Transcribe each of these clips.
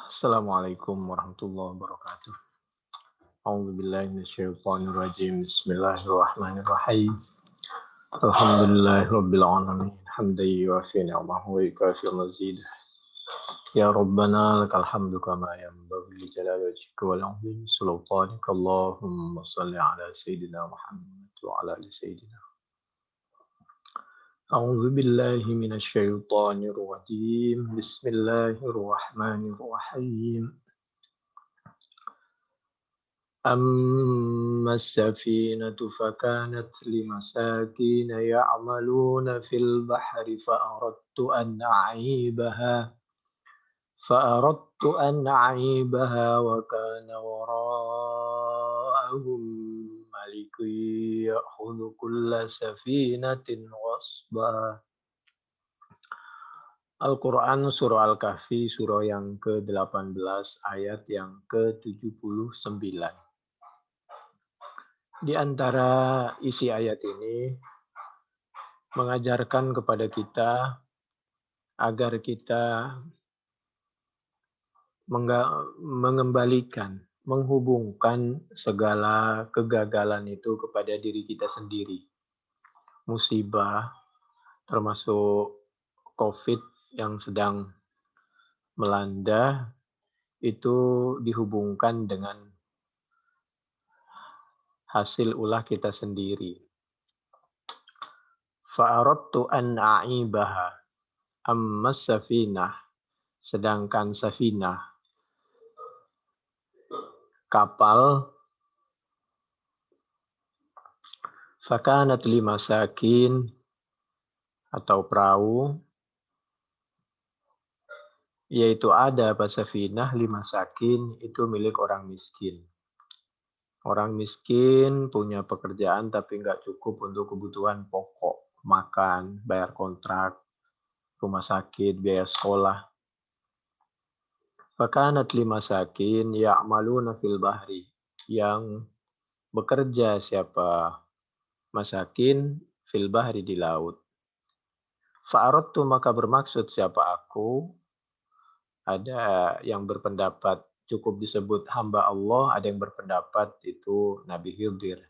Assalamualaikum warahmatullahi wabarakatuh. A'udzu billahi minasyaitonir rajim. Bismillahirrahmanirrahim. Alhamdulillahirabbil alamin. Hamdan yuwafi ni'amahu wa yukafi mazidah. Ya Rabbana lakal hamdu kama yanbaghi li jalali wajhika wa li'azimi sultanika. Allahumma shalli ala sayyidina Muhammad wa ala ali sayyidina. A'udzu billahi minasyaitonir rajim. Bismillahirrahmanirrahim. أما السفينة فكانت لمساكين يعملون في البحر فأردت أن أعيبها وكان وراءهم ملك يأخذ كل سفينة غصبا. Al-Quran Surah Al-Kahfi, surah yang ke-18, ayat yang ke-79. Di antara isi ayat ini mengajarkan kepada kita agar kita mengembalikan, menghubungkan segala kegagalan itu kepada diri kita sendiri. Musibah, termasuk COVID yang sedang melanda, itu dihubungkan dengan hasil ulah kita sendiri. Fa'aradtu an a'ibaha amma safinah, sedangkan safinah, kapal, fakanat limasakin, atau perahu, yaitu ada safinah limasakin, itu milik orang miskin. Orang miskin punya pekerjaan tapi nggak cukup untuk kebutuhan pokok, makan, bayar kontrak, rumah sakit, biaya sekolah. Fakanat limasakin ya'maluna fil bahri, yang bekerja siapa masakin fil bahri, di laut. Fa'aradtu, maka bermaksud siapa aku. Ada yang berpendapat cukup disebut hamba Allah, ada yang berpendapat itu Nabi Khidir.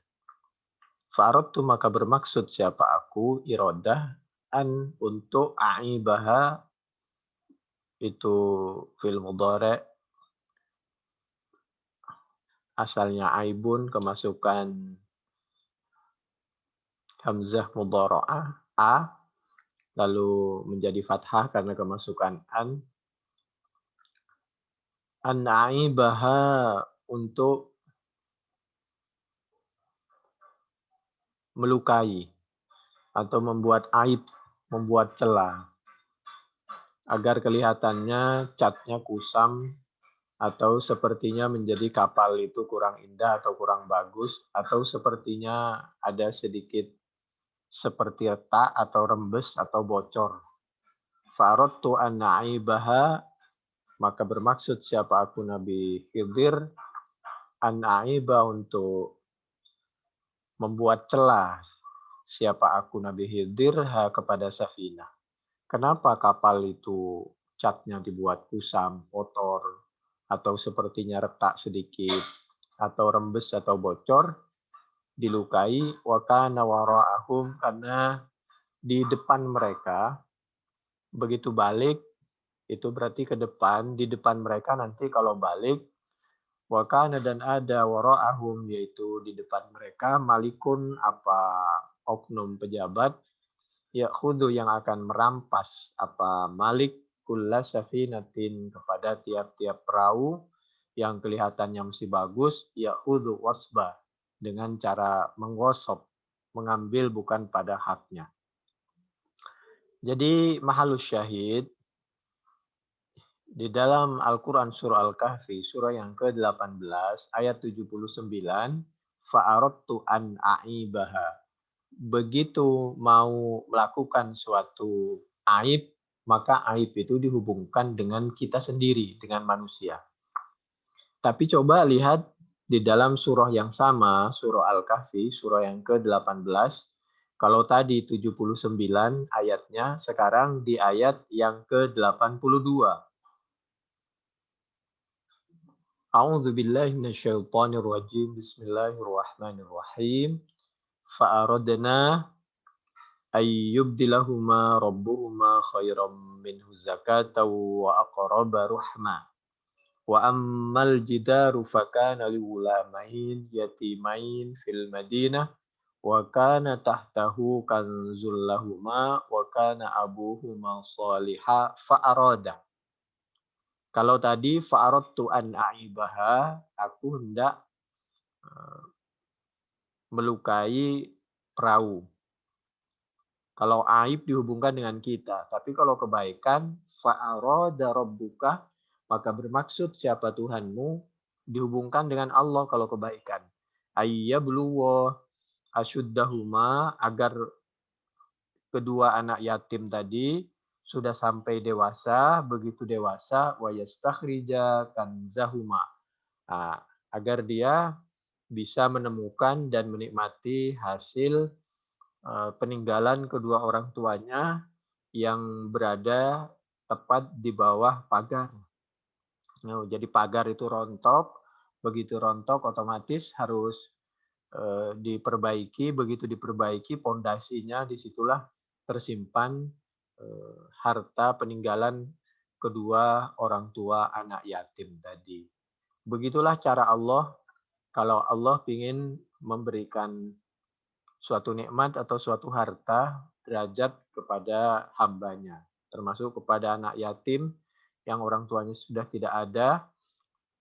Fa'aradtu, maka bermaksud siapa aku, iradah, an, untuk a'ibaha, itu fil mudhari', asalnya aibun, kemasukan hamzah mudhara'ah a, lalu menjadi fathah karena kemasukan an aibaha, untuk melukai atau membuat aib, membuat celah, agar kelihatannya catnya kusam atau sepertinya menjadi kapal itu kurang indah atau kurang bagus, atau sepertinya ada sedikit seperti retak atau rembes atau bocor. Fa'aradtu an aibaha, maka bermaksud siapa aku Nabi Khidir, an aiba, untuk membuat celah siapa aku Nabi Khidir kepada safinah. Kenapa kapal itu catnya dibuat kusam, kotor, atau sepertinya retak sedikit, atau rembes atau bocor, dilukai, wa kana wara'ahum, karena di depan mereka, begitu balik, itu berarti ke depan, di depan mereka nanti kalau balik, wa kana, dan ada, wara'ahum, yaitu di depan mereka, malikun, apa oknum pejabat, ya'khudhu, yang akan merampas, apa malik, kulla safinatin, kepada tiap-tiap perahu yang kelihatannya masih bagus, ya'khudhu wasba, dengan cara menggosok, mengambil bukan pada haknya. Jadi mahalus syahid di dalam Al-Quran surah Al-Kahfi, surah yang ke-18, ayat 79, fa'aradtu an a'ibaha. Begitu mau melakukan suatu aib, maka aib itu dihubungkan dengan kita sendiri, dengan manusia. Tapi coba lihat di dalam surah yang sama, surah Al-Kahfi, surah yang ke-18, kalau tadi 79 ayatnya, sekarang di ayat yang ke-82. A'udzu billahi minasyaitonir rajim. Bismillahirrahmanirrahim. Fa'aradna ayyubdilahuma rabbuhuma khairam minhu zakatan wa aqraba rahma. Wa ammal jidaru fakana lighulamain yatimain fil madinah wa kana tahtahu kanzul lahuma wa kana abuhuma salihah fa'arada. Kalau tadi fa'aradtu an a'ibaha, aku hendak melukai perahu. Kalau aib dihubungkan dengan kita, tapi kalau kebaikan fa'arada rabbuka, maka bermaksud siapa Tuhanmu dihubungkan dengan Allah kalau kebaikan. Ayyabluwa asyuddahuma, agar kedua anak yatim tadi sudah sampai dewasa, begitu dewasa wa yastakhrija kanzahuma. Nah, agar dia bisa menemukan dan menikmati hasil peninggalan kedua orang tuanya yang berada tepat di bawah pagar. Nah, jadi pagar itu rontok, begitu rontok otomatis harus diperbaiki, begitu diperbaiki pondasinya disitulah tersimpan harta peninggalan kedua orang tua anak yatim tadi. Begitulah cara Allah kalau Allah ingin memberikan suatu nikmat atau suatu harta derajat kepada hambanya, termasuk kepada anak yatim yang orang tuanya sudah tidak ada,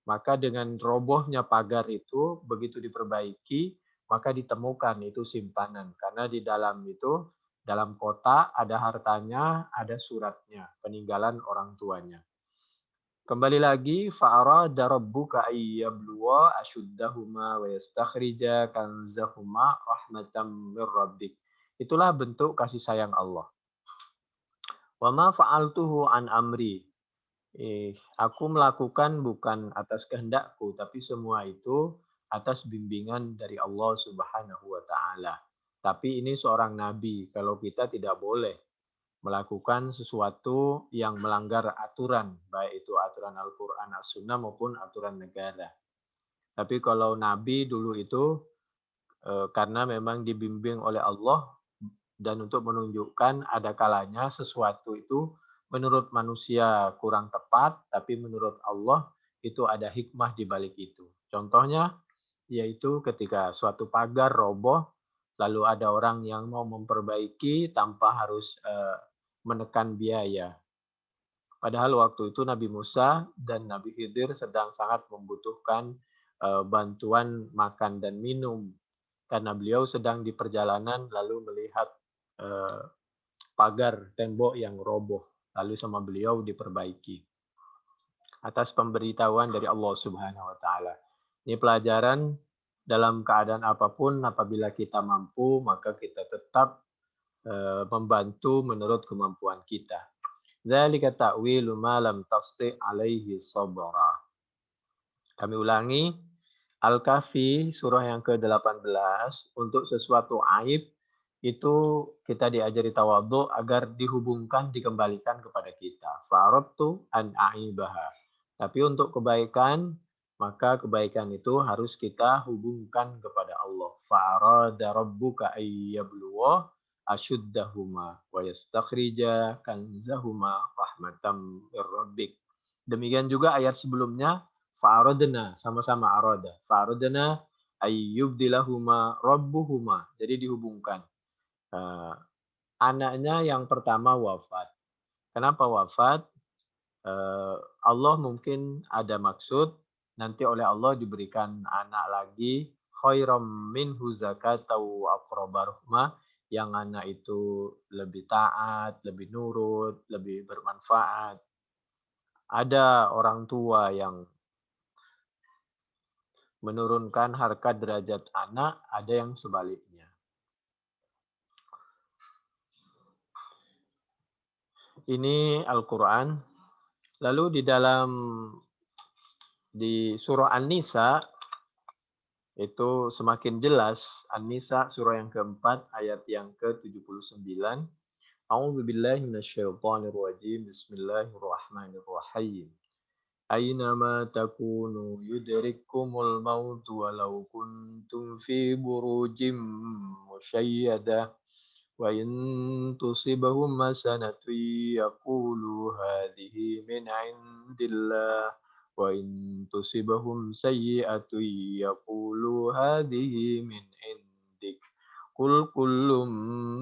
maka dengan robohnya pagar itu, begitu diperbaiki, maka ditemukan itu simpanan. Karena di dalam itu, dalam kotak ada hartanya, ada suratnya, peninggalan orang tuanya. Kembali lagi, fa'arada rabbuka ayyabluwa ashuddahuma wa yastakhrija kanzahuma rahmatan mir rabbik. Itulah bentuk kasih sayang Allah. Wa ma fa'altuhu an amri. Aku melakukan bukan atas kehendakku, tapi semua itu atas bimbingan dari Allah Subhanahu wa taala. Tapi ini seorang nabi, kalau kita tidak boleh melakukan sesuatu yang melanggar aturan, baik itu aturan Al-Quran, As-Sunnah maupun aturan negara. Tapi kalau Nabi dulu itu karena memang dibimbing oleh Allah dan untuk menunjukkan ada kalanya sesuatu itu menurut manusia kurang tepat, tapi menurut Allah itu ada hikmah di balik itu. Contohnya yaitu ketika suatu pagar roboh, lalu ada orang yang mau memperbaiki tanpa harus menekan biaya. Padahal waktu itu Nabi Musa dan Nabi Khidir sedang sangat membutuhkan bantuan makan dan minum. Karena beliau sedang di perjalanan lalu melihat pagar tembok yang roboh. Lalu sama beliau diperbaiki. Atas pemberitahuan dari Allah Subhanahu wa taala. Ini pelajaran dalam keadaan apapun apabila kita mampu maka kita tetap membantu menurut kemampuan kita. Dzalika ta'wilu ma lam tasti alaihi sabra. Kami ulangi, Al-Kahfi surah yang ke-18, untuk sesuatu aib itu kita diajari tawadhu agar dihubungkan, dikembalikan kepada kita. Fa'aradtu an a'ibaha. Tapi untuk kebaikan, maka kebaikan itu harus kita hubungkan kepada Allah. Fa'arada rabbuka ayyabluwa ashuddahuma wa yastakhrija kanzahuma rahmatam mir rabbik. Demikian juga ayat sebelumnya fa'aradna, sama-sama arada. Fa'aradna ayyubdilahuma rabbuhuma. Jadi dihubungkan. Anaknya yang pertama wafat. Kenapa wafat? Allah mungkin ada maksud nanti oleh Allah diberikan anak lagi khairam minhu zakatan wa aqraba rahmah, yang anak itu lebih taat, lebih nurut, lebih bermanfaat. Ada orang tua yang menurunkan harkat derajat anak, ada yang sebaliknya. Ini Al-Quran. Lalu di surah An-Nisa itu semakin jelas. An-Nisa surah yang keempat ayat yang ke-79. A'udzu billahi minasyaitonir rajim. Bismillahirrahmanirrahim. Aynama takunu yudrikkumul maut walau kuntum fi burujim musyayyadah wa in tusibahum hasanatun yaqulu hadhihi min indillah wa in tusibahum sayyi'atun yaqulu hadhihi min indik qul kullum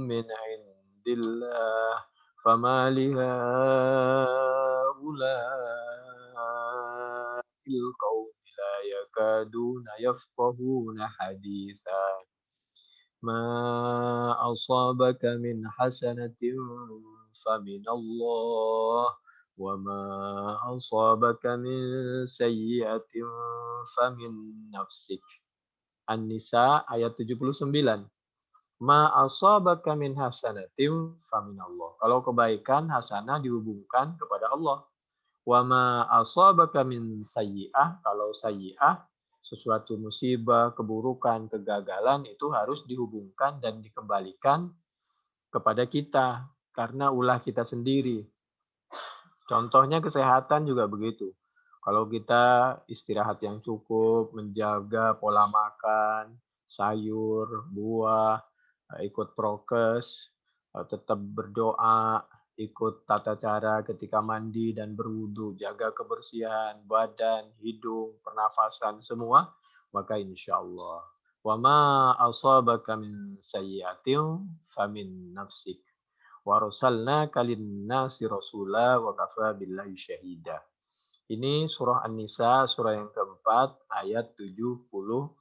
min indillah fama lihaula'il qaumi la yakaduna yafqahuna haditha ma asabaka min hasanatin faminallah wa ma asabaka min sayyi'atin famin nafsik. An-Nisa ayat 79. Ma asabaka min hasanatin faminallah. Kalau kebaikan hasanah dihubungkan kepada Allah. Wa ma asabaka min sayyi'ah, kalau sayyi'ah sesuatu musibah, keburukan, kegagalan itu harus dihubungkan dan dikembalikan kepada kita karena ulah kita sendiri. Contohnya kesehatan juga begitu. Kalau kita istirahat yang cukup, menjaga pola makan, sayur, buah, ikut prokes, tetap berdoa, ikut tata cara ketika mandi dan berwudu, jaga kebersihan badan, hidung, pernafasan, semua, maka insya Allah. Wa ma asabaka min sayyi'atin famin nafsik. Wa arsalnaka lin-nasi rasula wa kafa billahi syahida. Ini surah An-Nisa, surah yang keempat, ayat 79.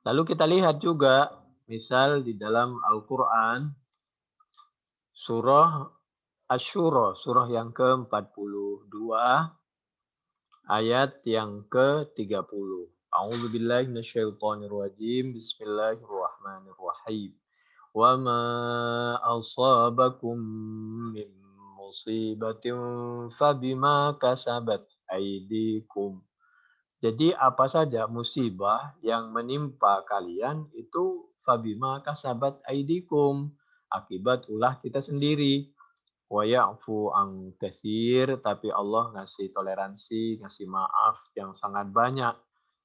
Lalu kita lihat juga, misal di dalam Al-Quran, surah Asy-Syura, surah yang ke-42, ayat yang ke-30. A'udzu billahi minasyaitonir rajim. Bismillahirrahmanirrahim. Wa ma asabakum min musibatin fabima kasabat aydikum. Jadi apa saja musibah yang menimpa kalian itu fabima kasabat aidikum, akibat ulah kita sendiri. Wa ya'fu an katsir, tapi Allah ngasih toleransi, ngasih maaf yang sangat banyak.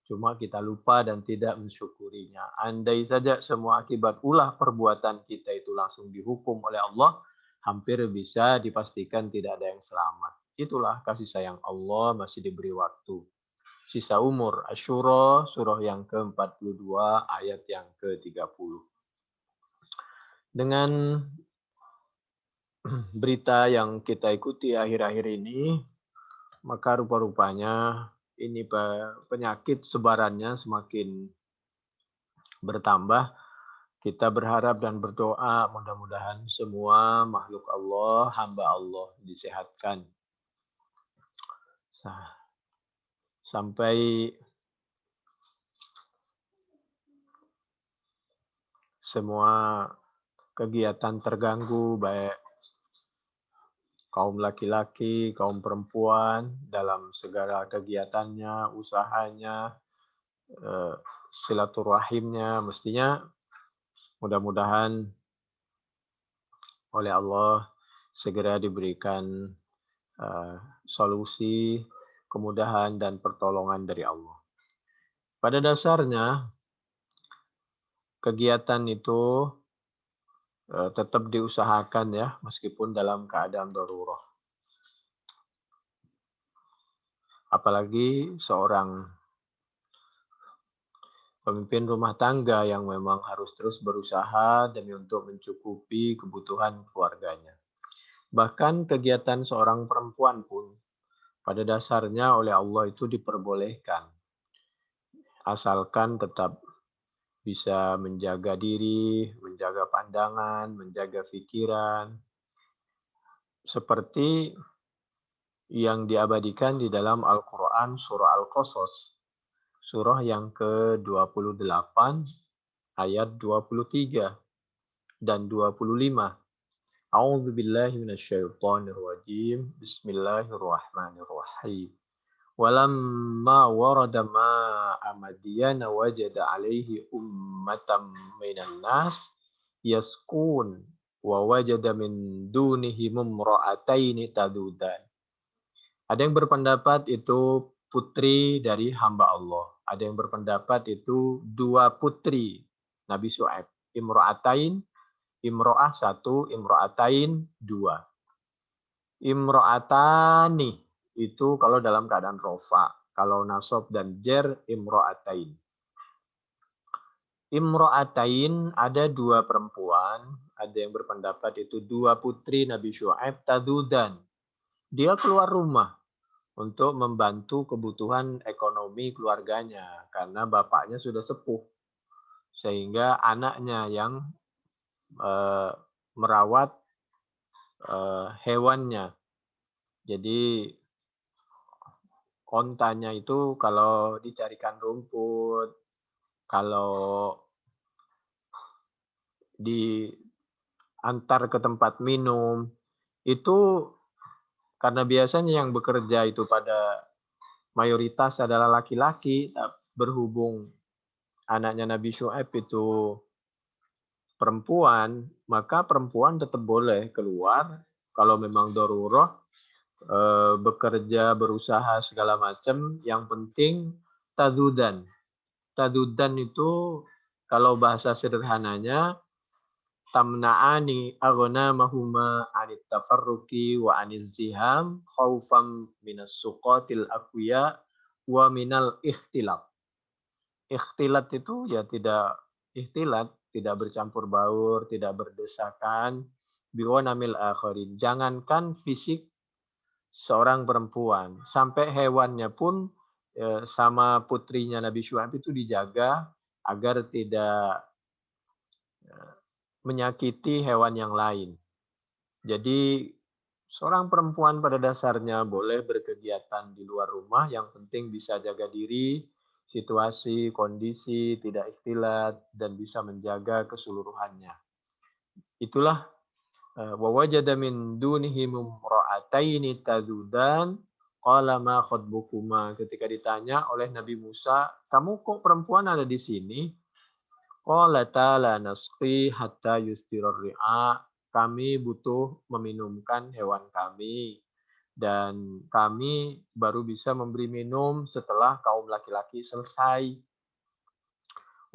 Cuma kita lupa dan tidak mensyukurinya. Andai saja semua akibat ulah perbuatan kita itu langsung dihukum oleh Allah, hampir bisa dipastikan tidak ada yang selamat. Itulah kasih sayang Allah masih diberi waktu. Sisa umur, Asy-Syura, surah yang ke-42, ayat yang ke-30. Dengan berita yang kita ikuti akhir-akhir ini, maka rupa-rupanya ini penyakit sebarannya semakin bertambah. Kita berharap dan berdoa mudah-mudahan semua makhluk Allah, hamba Allah disehatkan. Sampai semua kegiatan terganggu, baik kaum laki-laki, kaum perempuan, dalam segala kegiatannya, usahanya, silaturahimnya, mestinya mudah-mudahan oleh Allah segera diberikan solusi, kemudahan, dan pertolongan dari Allah. Pada dasarnya, kegiatan itu tetap diusahakan ya, meskipun dalam keadaan darurat. Apalagi seorang pemimpin rumah tangga yang memang harus terus berusaha demi untuk mencukupi kebutuhan keluarganya. Bahkan kegiatan seorang perempuan pun pada dasarnya oleh Allah itu diperbolehkan. Asalkan tetap bisa menjaga diri, menjaga pandangan, menjaga pikiran. Seperti yang diabadikan di dalam Al-Quran surah Al-Qasas. Surah yang ke-28 ayat 23 dan 25. A'udzu billahi minasyaitonir rajim. Bismillahirrahmanirrahim. Walamma warada ma'a Madyana wajada 'alaihi ummatan minan nas yaskun wa wajada min dunihim imra'ataini tadudan. Ada yang berpendapat itu putri dari hamba Allah. Ada yang berpendapat itu dua putri Nabi Syuaib. Imro'atain, imro'ah satu, imro'atain dua. Imro'atani itu kalau dalam keadaan rofa. Kalau nasab dan jer, imro'atain. Imro'atain ada dua perempuan. Ada yang berpendapat itu dua putri Nabi Syuaib tadudan. Dia keluar rumah untuk membantu kebutuhan ekonomi keluarganya karena bapaknya sudah sepuh sehingga anaknya yang eh, merawat hewannya. Jadi ontanya itu kalau dicarikan rumput, kalau diantar ke tempat minum, itu karena biasanya yang bekerja itu pada mayoritas adalah laki-laki, berhubung anaknya Nabi Syuaib itu perempuan, maka perempuan tetap boleh keluar kalau memang darurat, bekerja, berusaha segala macam, yang penting tadudan. Tadudan itu kalau bahasa sederhananya tamna'ani aghnamahuma 'anit tafarruqi wa 'aniz ziham khaufan minas suqatil aqwiya wa minal ikhtilaf. Ikhtilat itu ya tidak ikhtilat, tidak bercampur baur, tidak berdesakan, biwanamil akharin. Jangankan fisik seorang perempuan, sampai hewannya pun sama putrinya Nabi Syuaib itu dijaga agar tidak menyakiti hewan yang lain. Jadi seorang perempuan pada dasarnya boleh berkegiatan di luar rumah, yang penting bisa jaga diri, situasi, kondisi, tidak ikhtilat, dan bisa menjaga keseluruhannya. Itulah wa wajada min dunihim imra'ataini tadudan qala ma khatbukuma. Ketika ditanya oleh Nabi Musa, "Kamu kok perempuan ada di sini?" Qalata la nasqi hatta yusdirar ri'a. Kami butuh meminumkan hewan kami dan kami baru bisa memberi minum setelah kaum laki-laki selesai.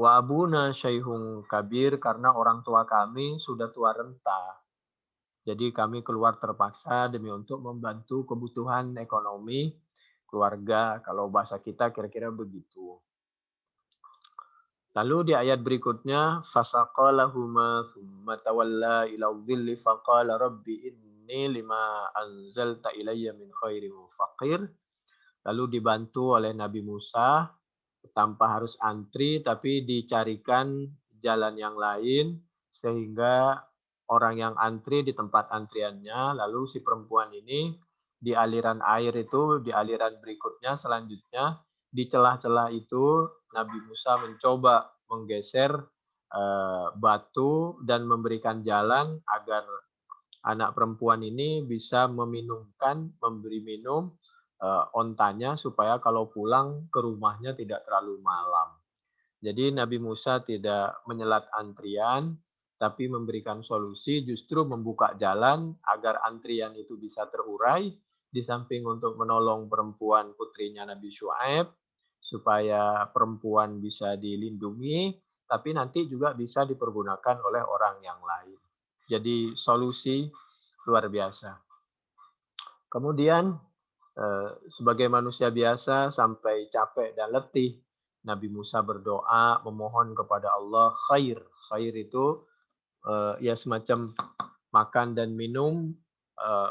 Wa abuna syaihun kabir, karena orang tua kami sudah tua renta. Jadi kami keluar terpaksa demi untuk membantu kebutuhan ekonomi keluarga. Kalau bahasa kita kira-kira begitu. Lalu di ayat berikutnya, fasaqalahuma thumma tawalla ila dhilli faqala rabbi inni lima anzalta ilayya min khairin faqir. Lalu dibantu oleh Nabi Musa tanpa harus antri, tapi dicarikan jalan yang lain sehingga orang yang antri di tempat antriannya, lalu si perempuan ini di aliran air itu, di aliran berikutnya selanjutnya, di celah-celah itu Nabi Musa mencoba menggeser batu dan memberikan jalan agar anak perempuan ini bisa memberi minum ontanya supaya kalau pulang ke rumahnya tidak terlalu malam. Jadi Nabi Musa tidak menyelat antrian, tapi memberikan solusi, justru membuka jalan agar antrian itu bisa terurai, di samping untuk menolong perempuan putrinya Nabi Syuaib, supaya perempuan bisa dilindungi, tapi nanti juga bisa dipergunakan oleh orang yang lain. Jadi solusi luar biasa. Kemudian sebagai manusia biasa sampai capek dan letih, Nabi Musa berdoa memohon kepada Allah khair. Khair itu ya semacam makan dan minum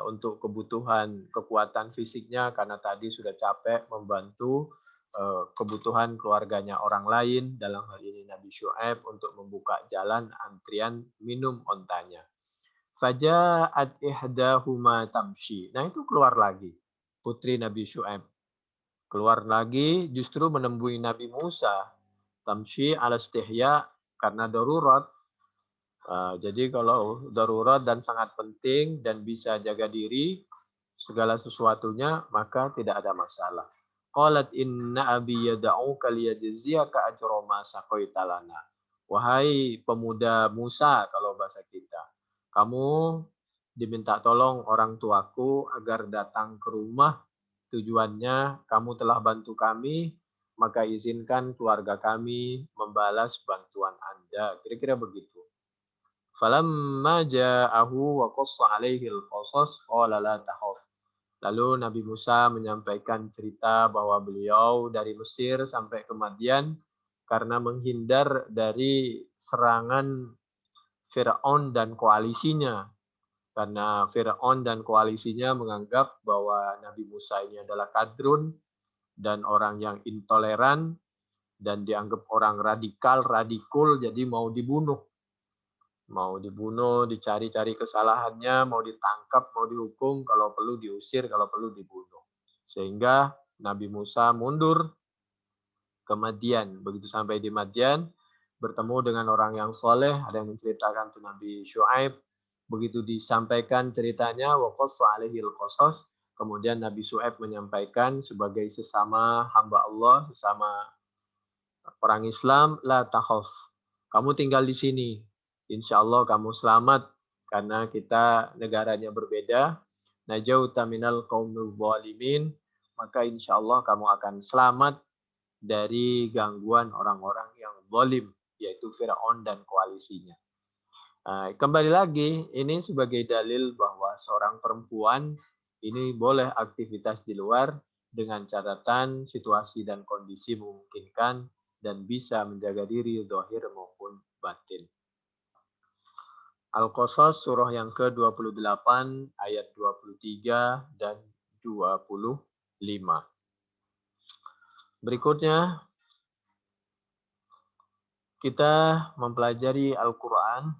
untuk kebutuhan kekuatan fisiknya karena tadi sudah capek membantu kebutuhan keluarganya orang lain, dalam hal ini Nabi Syuaib, untuk membuka jalan antrian minum ontanya. Faja'at ihdahuma tamshi. Nah itu keluar lagi putri Nabi Syuaib. Keluar lagi justru menemui Nabi Musa. Tamshi ala istihya, karena darurat. Jadi kalau darurat dan sangat penting dan bisa jaga diri segala sesuatunya, maka tidak ada masalah. Qalat inna abi yad'uka liyajziyaka ajra ma saqaita lana. Wahai pemuda Musa kalau bahasa kita, kamu diminta tolong orang tuaku agar datang ke rumah Tujuannya, kamu telah bantu kami, maka izinkan keluarga kami membalas bantuan Anda. Kira-kira begitu. Falamma ja'ahu wa qassa alaihi al-qasas qala la takhaf. Lalu Nabi Musa menyampaikan cerita bahwa beliau dari Mesir sampai ke Madian karena menghindar dari serangan Firaun dan koalisinya. Karena Firaun dan koalisinya menganggap bahwa Nabi Musa ini adalah kadrun dan orang yang intoleran dan dianggap orang radikul, jadi mau dibunuh. Mau dibunuh, dicari-cari kesalahannya, mau ditangkap, mau dihukum, kalau perlu diusir, kalau perlu dibunuh. Sehingga Nabi Musa mundur ke Madian. Begitu sampai di Madian, bertemu dengan orang yang soleh, ada yang menceritakan itu Nabi Syuaib. Begitu disampaikan ceritanya, wa qassa alaihil qasas, kemudian Nabi Syuaib menyampaikan sebagai sesama hamba Allah, sesama orang Islam, la takhaf. Kamu tinggal di sini. Insya Allah kamu selamat karena kita negaranya berbeda. Najauta minal qaumil zalimin. Maka insya Allah kamu akan selamat dari gangguan orang-orang yang zalim, yaitu Firaun dan koalisinya. Kembali lagi, ini sebagai dalil bahwa seorang perempuan ini boleh aktivitas di luar dengan catatan situasi dan kondisi memungkinkan dan bisa menjaga diri zahir maupun batin. Al-Qasas surah yang ke-28 ayat 23 dan 25. Berikutnya kita mempelajari Al-Qur'an.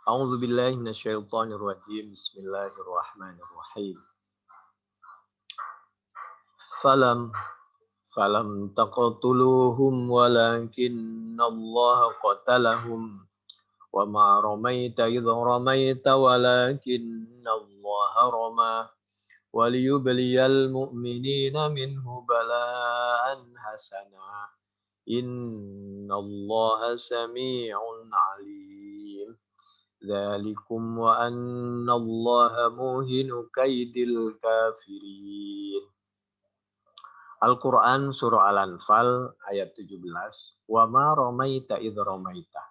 A'udzu billahi minasyaitonir rajim. Bismillahirrahmanirrahim. Falam taqtuluhum walakinnallaha qatalahum wa ma ramaita idh ramaita walakinnallaha rama waliyubliyal mu'minina minhu bala'an hasana innallaha sami'un alim. Dzalikum wa annallaha muhinu kaidil kafirin. Al-Quran Surah Al-Anfal ayat 17. Wa ma romaita idh romaita.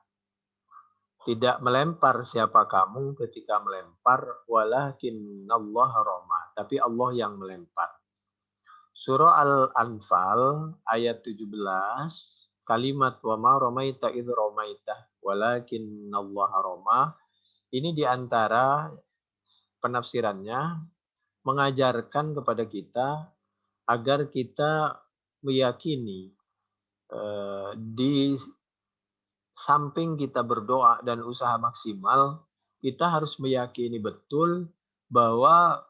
Tidak melempar siapa kamu ketika melempar, walakin Allah roma. Tapi Allah yang melempar. Surah Al-Anfal ayat 17. Kalimat wa ma romaita idh romaita, walakin Allah roma. Ini diantara penafsirannya mengajarkan kepada kita agar kita meyakini di samping kita berdoa dan usaha maksimal, kita harus meyakini betul bahwa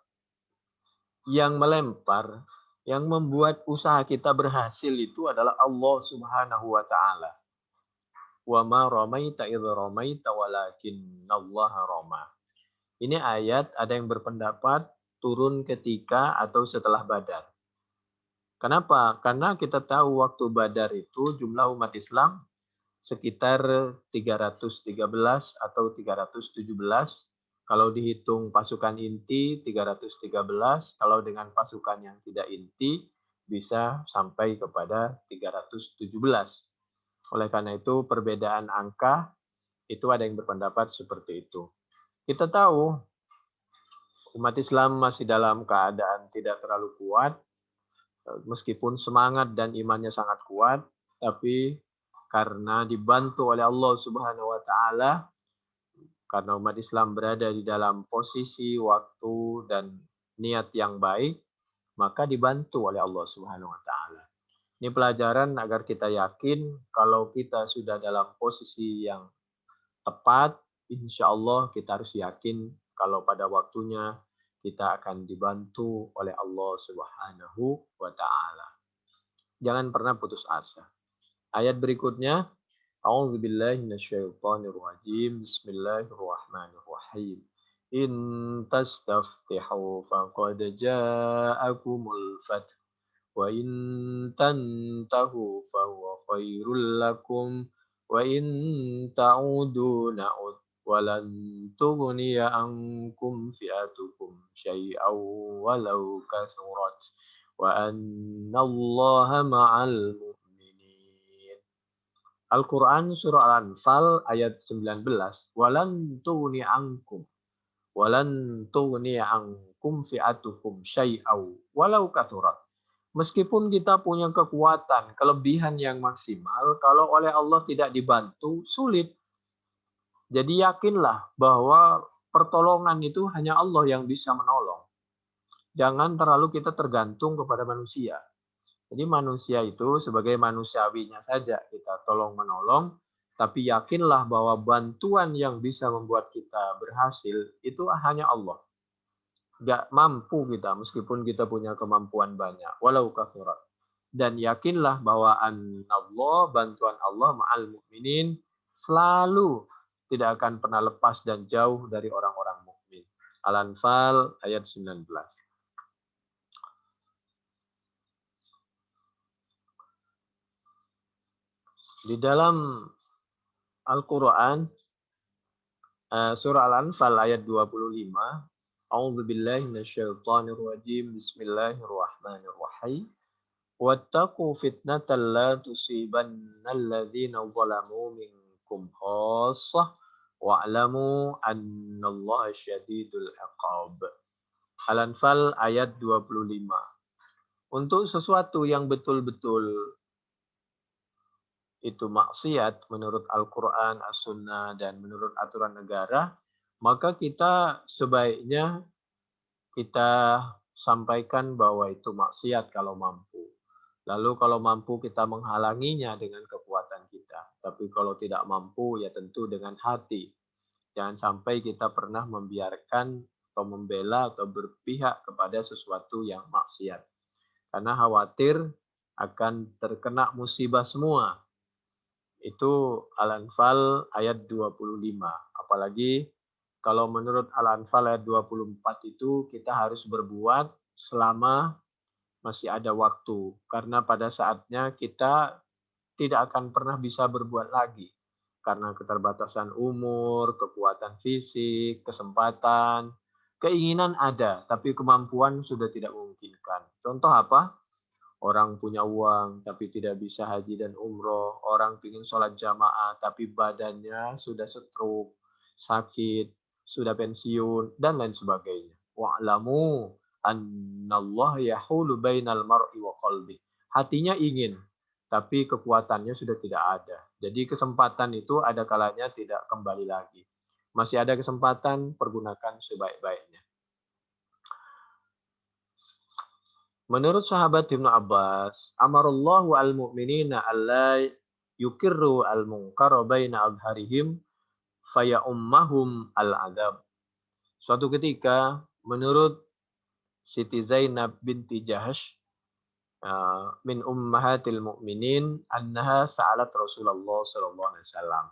yang melempar, yang membuat usaha kita berhasil itu adalah Allah Subhanahu wa taala. Wa ma ramaita idh ramaita walakinnallaha rama. Ini ayat ada yang berpendapat turun ketika atau setelah Badar. Kenapa? Karena kita tahu waktu Badar itu jumlah umat Islam sekitar 313 atau 317. Kalau dihitung pasukan inti 313, kalau dengan pasukan yang tidak inti bisa sampai kepada 317. Oleh karena itu perbedaan angka itu ada yang berpendapat seperti itu. Kita tahu umat Islam masih dalam keadaan tidak terlalu kuat, meskipun semangat dan imannya sangat kuat, tapi karena dibantu oleh Allah Subhanahu wa taala, karena umat Islam berada di dalam posisi, waktu dan niat yang baik, maka dibantu oleh Allah Subhanahu wa taala. Ini pelajaran agar kita yakin kalau kita sudah dalam posisi yang tepat, insya Allah kita harus yakin kalau pada waktunya kita akan dibantu oleh Allah Subhanahu wa taala. Jangan pernah putus asa. Ayat berikutnya, A'udzubillahi minasyaitonir rajim. Bismillahirrahmanirrahim. In tastaftihu faqad ja'akumul fath wa in tantahu fahuwa khairul lakum wa in ta'udu na'ud walan tughniya ankum fi'atukum syai'aw walau kathurat wa annallaha ma'al mu'minin. Al-Quran surah Al-Anfal ayat 19. Walan tughni ankum fi'atukum syai'aw walau kathurat. Meskipun kita punya kekuatan, kelebihan yang maksimal, kalau oleh Allah tidak dibantu, sulit. Jadi yakinlah bahwa pertolongan itu hanya Allah yang bisa menolong. Jangan terlalu kita tergantung kepada manusia. Jadi manusia itu sebagai manusiawinya saja kita tolong menolong, tapi yakinlah bahwa bantuan yang bisa membuat kita berhasil itu hanya Allah. Gak mampu kita meskipun kita punya kemampuan banyak, walau kathurat. Dan yakinlah bahwa Allah, bantuan Allah ma'al mu'minin, selalu tidak akan pernah lepas dan jauh dari orang-orang mukmin. Al-Anfal ayat 19. Di dalam Al-Quran, surah Al-Anfal ayat 25, A'udzubillahi minasyaitonirrajim, Bismillahirrahmanirrahim. Wattaqu fitnatan la tusibannal ladzina zalamu minkum khassah wa'lamu annallaha syadidul iqab. Al-Anfal ayat 25. Untuk sesuatu yang betul-betul itu maksiat menurut Al-Quran, As-Sunnah, dan menurut aturan negara, maka kita sebaiknya kita sampaikan bahwa itu maksiat kalau mampu. Lalu kalau mampu kita menghalanginya dengan kekuatan kita. Tapi kalau tidak mampu ya tentu dengan hati. Jangan sampai kita pernah membiarkan atau membela atau berpihak kepada sesuatu yang maksiat. Karena khawatir akan terkena musibah semua. Itu Al-Anfal ayat 25. Apalagi kalau menurut Al-Anfal ayat 24 itu kita harus berbuat selama masih ada waktu. Karena pada saatnya kita tidak akan pernah bisa berbuat lagi. Karena keterbatasan umur, kekuatan fisik, kesempatan, keinginan ada, tapi kemampuan sudah tidak memungkinkan. Contoh apa? Orang punya uang tapi tidak bisa haji dan umroh. Orang ingin sholat jamaah tapi badannya sudah stroke, sakit, sudah pensiun, dan lain sebagainya. Wa'lamu annallaha yahulu bainal mar'i wa qalbi. Hatinya ingin, tapi kekuatannya sudah tidak ada. Jadi kesempatan itu ada kalanya tidak kembali lagi. Masih ada kesempatan, pergunakan sebaik-baiknya. Menurut sahabat Ibnu Abbas, amarallahu al-mu'minina alla yukirru al-munkara baina adharihim faya ummahum al-adab. Suatu ketika, menurut Siti Zainab binti Jahash min ummahatil mu'minin annaha sa'alat Rasulullah sallallahu alaihi wasallam.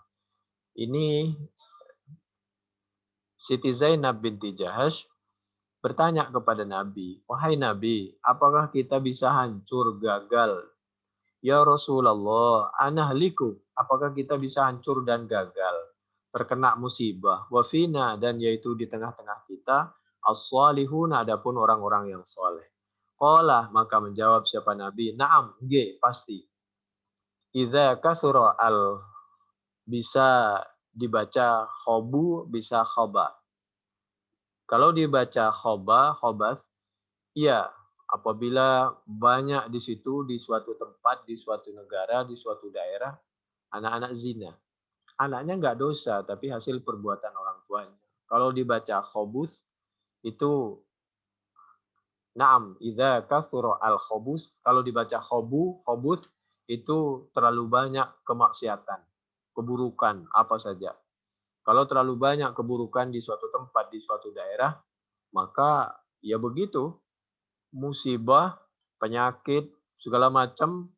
Ini Siti Zainab binti Jahash bertanya kepada Nabi, "Wahai Nabi, apakah kita bisa hancur, gagal?" "Ya Rasulullah, anahliku, apakah kita bisa hancur dan gagal, terkena musibah, wafina, dan yaitu di tengah-tengah kita, as-salihun, adapun orang-orang yang soleh." Qala, maka menjawab siapa Nabi, "Na'am, pasti. Idza kasura bisa dibaca khobu, bisa khoba. Kalau dibaca khobas, iya, apabila banyak di situ, di suatu tempat, di suatu negara, di suatu daerah, anak-anak zina. Anaknya nggak dosa, tapi hasil perbuatan orang tuanya. Kalau dibaca khobus, itu na'am, idza kasura al-khobus. Kalau dibaca khobus, itu terlalu banyak kemaksiatan, keburukan, apa saja. Kalau terlalu banyak keburukan di suatu tempat, di suatu daerah, maka ya begitu, musibah, penyakit, segala macam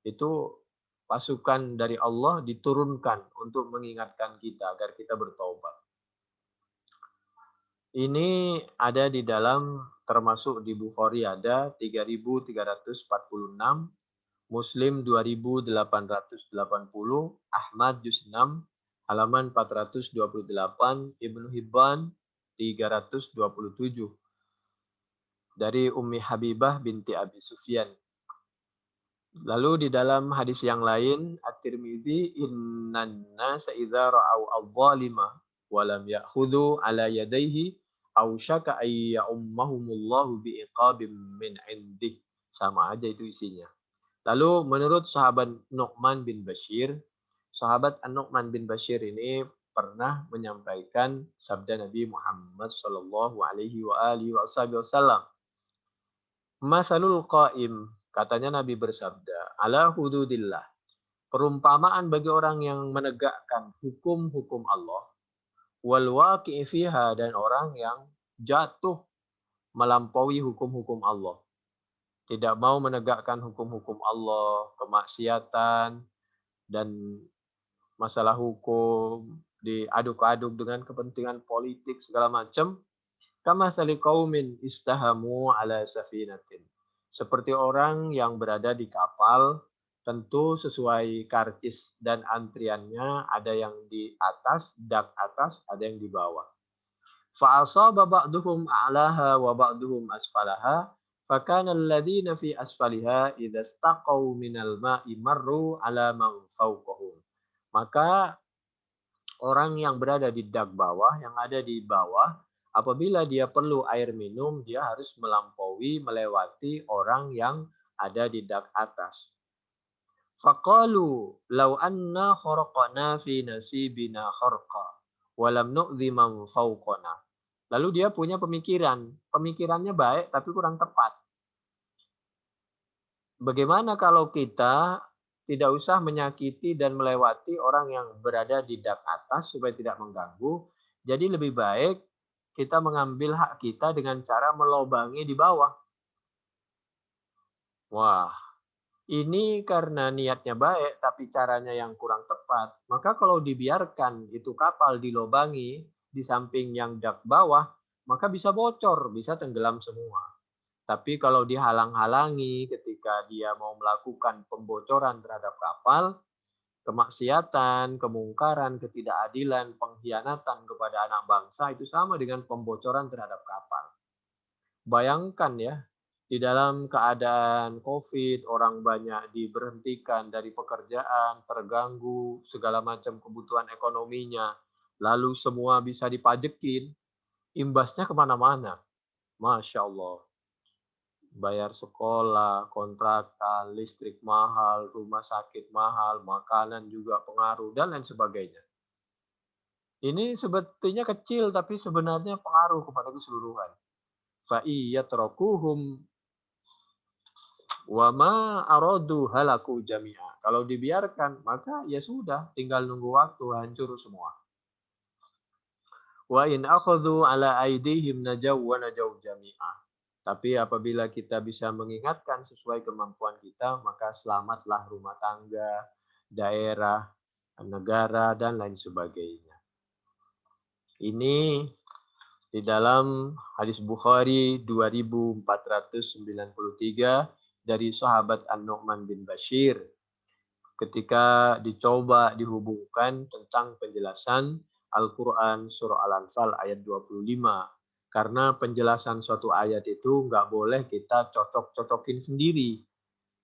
itu pasukan dari Allah diturunkan untuk mengingatkan kita agar kita bertobat. Ini ada di dalam, termasuk di Bukhari ada 3346, Muslim 2880, Ahmad juz 6 halaman 428, Ibnu Hibban 327. Dari Ummi Habibah binti Abi Sufyan. Lalu di dalam hadis yang lain, At-Tirmidzi, innan nasa idza ra'au adh-dhalima wa lam ya'khudhu ala yadayhi aw syaka ay ya'ummahumullahu bi'iqabim min 'indih. Sama aja itu isinya. Lalu menurut sahabat Nu'man bin Bashir, sahabat An-Nu'man bin Bashir ini pernah menyampaikan sabda Nabi Muhammad sallallahu alaihi wa alihi wasallam. Masalul qaim, katanya Nabi bersabda, ala hududillah. Perumpamaan bagi orang yang menegakkan hukum-hukum Allah, wal waqi'i fiha, dan orang yang jatuh melampaui hukum-hukum Allah. Tidak mau menegakkan hukum-hukum Allah, kemaksiatan, dan masalah hukum, diaduk-aduk dengan kepentingan politik, segala macam. Kama sali qaumin istahamu ala safinatin. Seperti orang yang berada di kapal, tentu sesuai karcis dan antriannya, ada yang di atas, dak atas, ada yang di bawah. Fa asaba ba'duhum a'laha wa ba'duhum asfalaha, fakana alladhina fi asfaliha idza istaqaw minal ma'i marru ala man fawqahum. Maka orang yang berada di dak bawah, yang ada di bawah, apabila dia perlu air minum, dia harus melewati orang yang ada di dak atas. Faqalu law anna kharaqna fi nasibina kharqa wa lam nu'dhi man fawqana. Lalu dia punya pemikirannya baik tapi kurang tepat. Bagaimana kalau kita tidak usah menyakiti dan melewati orang yang berada di dak atas supaya tidak mengganggu. Jadi lebih baik kita mengambil hak kita dengan cara melobangi di bawah. Wah, ini karena niatnya baik tapi caranya yang kurang tepat. Maka kalau dibiarkan itu kapal dilobangi di samping yang dak bawah, maka bisa bocor, bisa tenggelam semua. Tapi kalau dihalang-halangi ketika dia mau melakukan pembocoran terhadap kapal, kemaksiatan, kemungkaran, ketidakadilan, pengkhianatan kepada anak bangsa itu sama dengan pembocoran terhadap kapal. Bayangkan ya, di dalam keadaan COVID, orang banyak diberhentikan dari pekerjaan, terganggu, segala macam kebutuhan ekonominya, lalu semua bisa dipajekin, imbasnya kemana-mana. Masya Allah. Bayar sekolah, kontrakan, listrik mahal, rumah sakit mahal, makanan juga pengaruh, dan lain sebagainya. Ini sebetulnya kecil, tapi sebenarnya pengaruh kepada keseluruhan. Fa'iyatrakuhum wa ma aradu halaku jami'a. Kalau dibiarkan, maka ya sudah, tinggal nunggu waktu, hancur semua. Wa in akhadhu ala aidihim najaw wa najaw jami'a. Tapi apabila kita bisa mengingatkan sesuai kemampuan kita, maka selamatlah rumah tangga, daerah, negara, dan lain sebagainya. Ini di dalam hadis Bukhari 2493 dari sahabat An-Nu'man bin Bashir. Ketika dicoba dihubungkan tentang penjelasan Al-Quran surah Al-Anfal ayat 25. Karena penjelasan suatu ayat itu nggak boleh kita cocok-cocokin sendiri.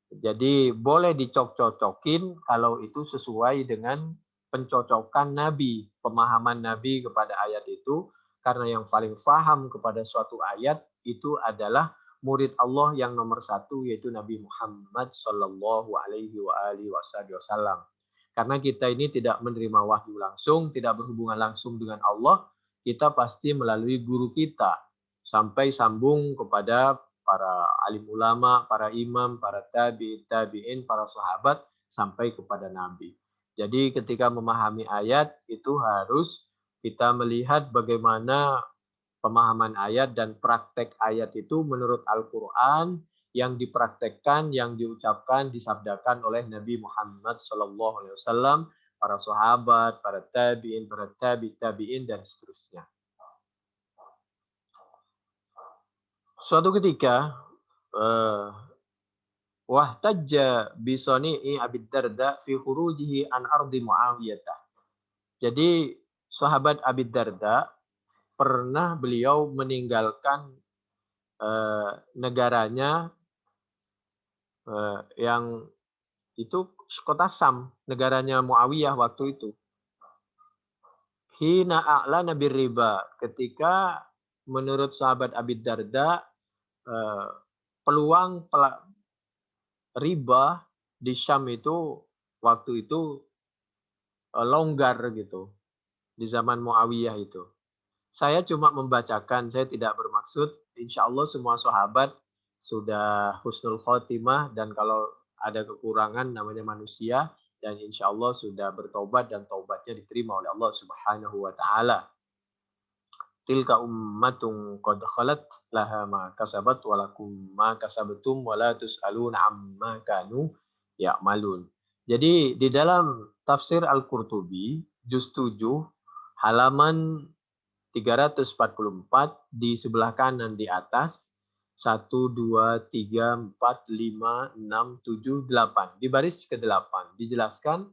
Jadi boleh dicocok-cocokin kalau itu sesuai dengan pencocokan Nabi, pemahaman Nabi kepada ayat itu. Karena yang paling paham kepada suatu ayat itu adalah murid Allah yang nomor satu, yaitu Nabi Muhammad Sallallahu Alaihi Wasallam. Karena kita ini tidak menerima wahyu langsung, tidak berhubungan langsung dengan Allah, kita pasti melalui guru kita sampai sambung kepada para alim ulama, para imam, para tabi'in, para sahabat sampai kepada Nabi. Jadi ketika memahami ayat itu harus kita melihat bagaimana pemahaman ayat dan praktek ayat itu menurut Al-Quran yang dipraktekkan, yang diucapkan, disabdakan oleh Nabi Muhammad SAW, para sahabat, para tabi'in, para tabi'in, dan seterusnya. Suatu ketika, wahtajja bisani'i Abi Darda fi khurujihi an ardi Muawiyah. Jadi sahabat Abi Darda pernah beliau meninggalkan negaranya yang itu kota Sam, negaranya Muawiyah waktu itu. Hina a'lana birriba, ketika menurut sahabat Abi Darda eh, peluang riba di Syam itu waktu itu longgar gitu di zaman Muawiyah itu. Saya cuma membacakan, saya tidak bermaksud. Insya Allah semua sahabat sudah husnul khotimah dan kalau ada kekurangan namanya manusia dan insya Allah sudah bertobat dan taubatnya diterima oleh Allah Subhanahu wa taala. Tilka ummatun qad khalat laha ma kasabat wa lakum ma kasabtum wa la tus'aluna amma kanu ya'malun. Jadi di dalam tafsir Al-Qurtubi juz 7 halaman 344 di sebelah kanan di atas 1, 2, 3, 4, 5, 6, 7, 8 di baris ke-8 dijelaskan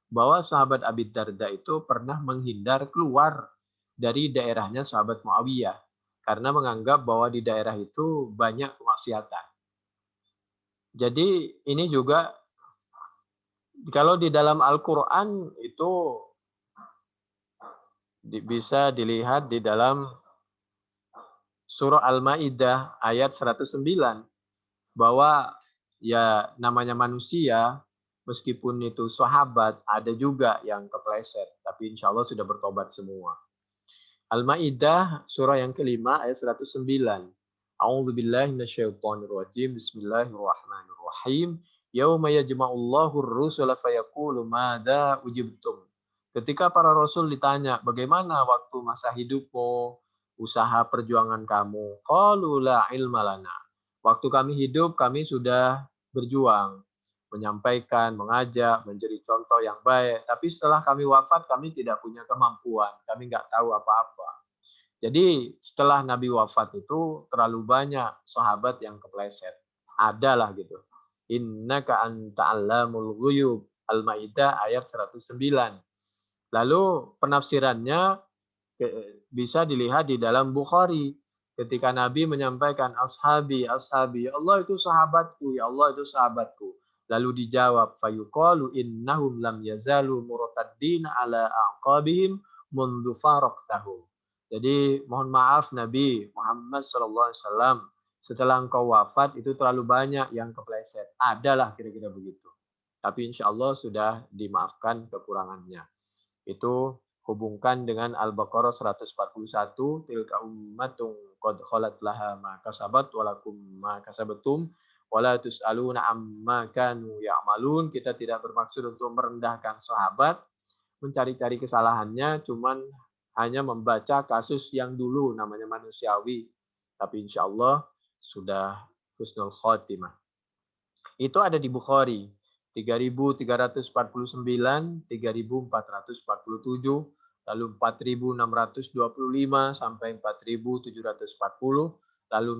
bahwa sahabat Abi Darda itu pernah menghindar keluar dari daerahnya sahabat Muawiyah karena menganggap bahwa di daerah itu banyak kemaksiatan. Jadi ini juga kalau di dalam Al-Qur'an itu bisa dilihat di dalam surah Al-Maidah ayat 109 bahwa ya namanya manusia meskipun itu sahabat ada juga yang kepleset tapi insya Allah sudah bertobat semua. Al-Maidah surah yang kelima ayat 109. A'udzubillahi minasyaitonirrajim. Bismillahirrahmanirrahim. Yauma yajma'ullahu ar-rusula fayaqulu madza ujibtum. Ketika para rasul ditanya, bagaimana waktu masa hidupmu, usaha perjuangan kamu? Qalu la ilma lana. Waktu kami hidup, kami sudah berjuang, menyampaikan, mengajak, menjadi contoh yang baik. Tapi setelah kami wafat, kami tidak punya kemampuan. Kami nggak tahu apa-apa. Jadi setelah Nabi wafat itu terlalu banyak sahabat yang kepleset. Adalah gitu. Innaka anta allamul ghuyub. Al-Maidah ayat 109. Lalu penafsirannya bisa dilihat di dalam Bukhari. Ketika Nabi menyampaikan ashabi, ashabi, ya Allah itu sahabatku, ya Allah itu sahabatku. Lalu dijawab, fayuqalu innahum lam yazalu murtaddina ala aqabihim mundu faraqtahum. Jadi mohon maaf Nabi Muhammad SAW, setelah engkau wafat itu terlalu banyak yang kepleset. Adalah kira-kira begitu. Tapi insya Allah sudah dimaafkan kekurangannya. Itu hubungkan dengan Al-Baqarah 141, tilka ummatung qad khalat laha ma kasabat walakum ma kasabatum wala tus'aluna amma kanu ya'malun. Kita tidak bermaksud untuk merendahkan sahabat, mencari-cari kesalahannya, cuman hanya membaca kasus yang dulu namanya manusiawi. Tapi insya Allah sudah husnul khotimah. Itu ada di Bukhari. 3.349, 3.447, lalu 4.625 sampai 4.740, lalu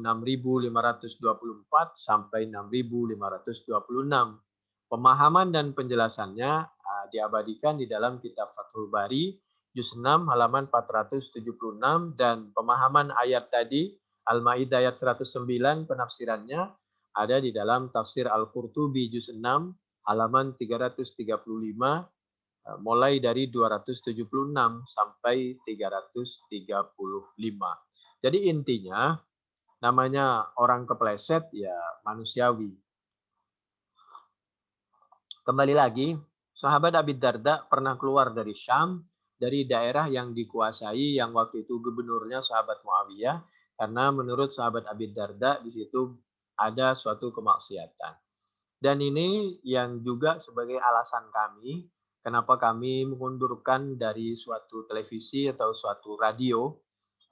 6.524 sampai 6.526. Pemahaman dan penjelasannya diabadikan di dalam kitab Fathul Bari, juz 6 halaman 476 dan pemahaman ayat tadi Al-Maidah ayat 109 penafsirannya ada di dalam tafsir Al-Qurtubi juz 6 halaman 335 mulai dari 276 sampai 335. Jadi intinya namanya orang kepleset ya manusiawi. Kembali lagi, sahabat Abi Darda pernah keluar dari Syam, dari daerah yang dikuasai yang waktu itu gubernurnya sahabat Muawiyah, karena menurut sahabat Abi Darda di situ ada suatu kemaksiatan. Dan ini yang juga sebagai alasan kami, kenapa kami mengundurkan dari suatu televisi atau suatu radio,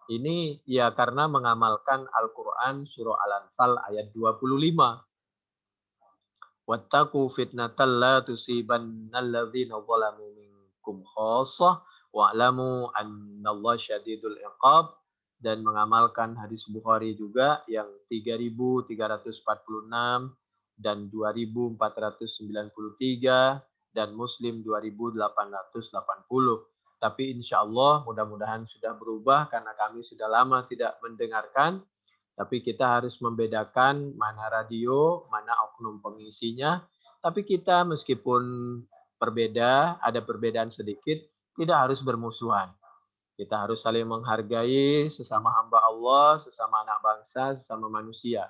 ini ya karena mengamalkan Al-Quran surah Al-Anfal ayat 25. Wattaqu fitnatan la tusibannal ladzina zalamu minkum khassah wa'lamu annallaha syadidul iqab, dan mengamalkan hadis Bukhari juga yang 3.346 dan 2.493 dan Muslim 2.880. Tapi insya Allah mudah-mudahan sudah berubah karena kami sudah lama tidak mendengarkan. Tapi kita harus membedakan mana radio, mana oknum pengisinya. Tapi kita meskipun ada perbedaan sedikit, tidak harus bermusuhan. Kita harus saling menghargai sesama hamba Allah, sesama anak bangsa, sesama manusia.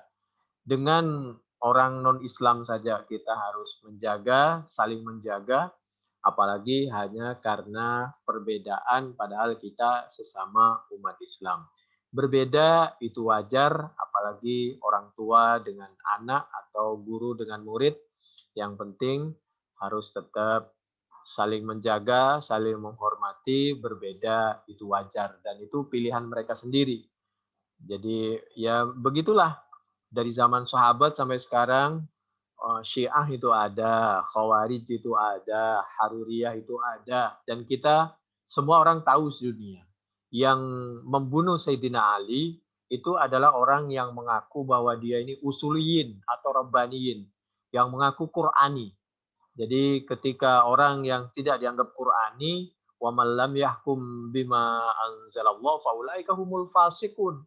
Dengan orang non-Islam saja kita harus menjaga, saling menjaga, apalagi hanya karena perbedaan padahal kita sesama umat Islam. Berbeda itu wajar, apalagi orang tua dengan anak atau guru dengan murid. Yang penting harus tetap saling menjaga, saling menghormati, berbeda itu wajar dan itu pilihan mereka sendiri. Jadi ya begitulah dari zaman sahabat sampai sekarang. Syiah itu ada, Khawarij itu ada, Haruriyah itu ada, dan kita semua orang tahu sedunia. Yang membunuh Sayyidina Ali itu adalah orang yang mengaku bahwa dia ini usuliyin atau rabbaniyin, yang mengaku Qur'ani. Jadi ketika orang yang tidak dianggap Qur'ani, wa man lam yahkum bima anzalallahu faulaika humul fasiqun,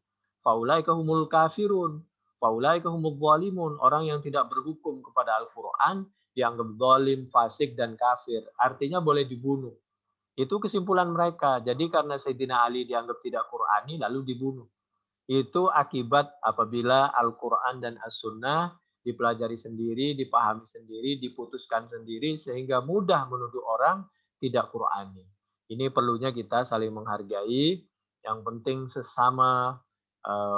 faulaika humul kafirun, faulaika humul zalimun. Orang yang tidak berhukum kepada Al-Qur'an dianggap zalim, fasik dan kafir. Artinya boleh dibunuh. Itu kesimpulan mereka. Jadi karena Sayyidina Ali dianggap tidak Qur'ani lalu dibunuh. Itu akibat apabila Al-Quran dan As-Sunnah dipelajari sendiri, dipahami sendiri, diputuskan sendiri, sehingga mudah menuduh orang tidak Qur'ani. Ini perlunya kita saling menghargai. Yang penting sesama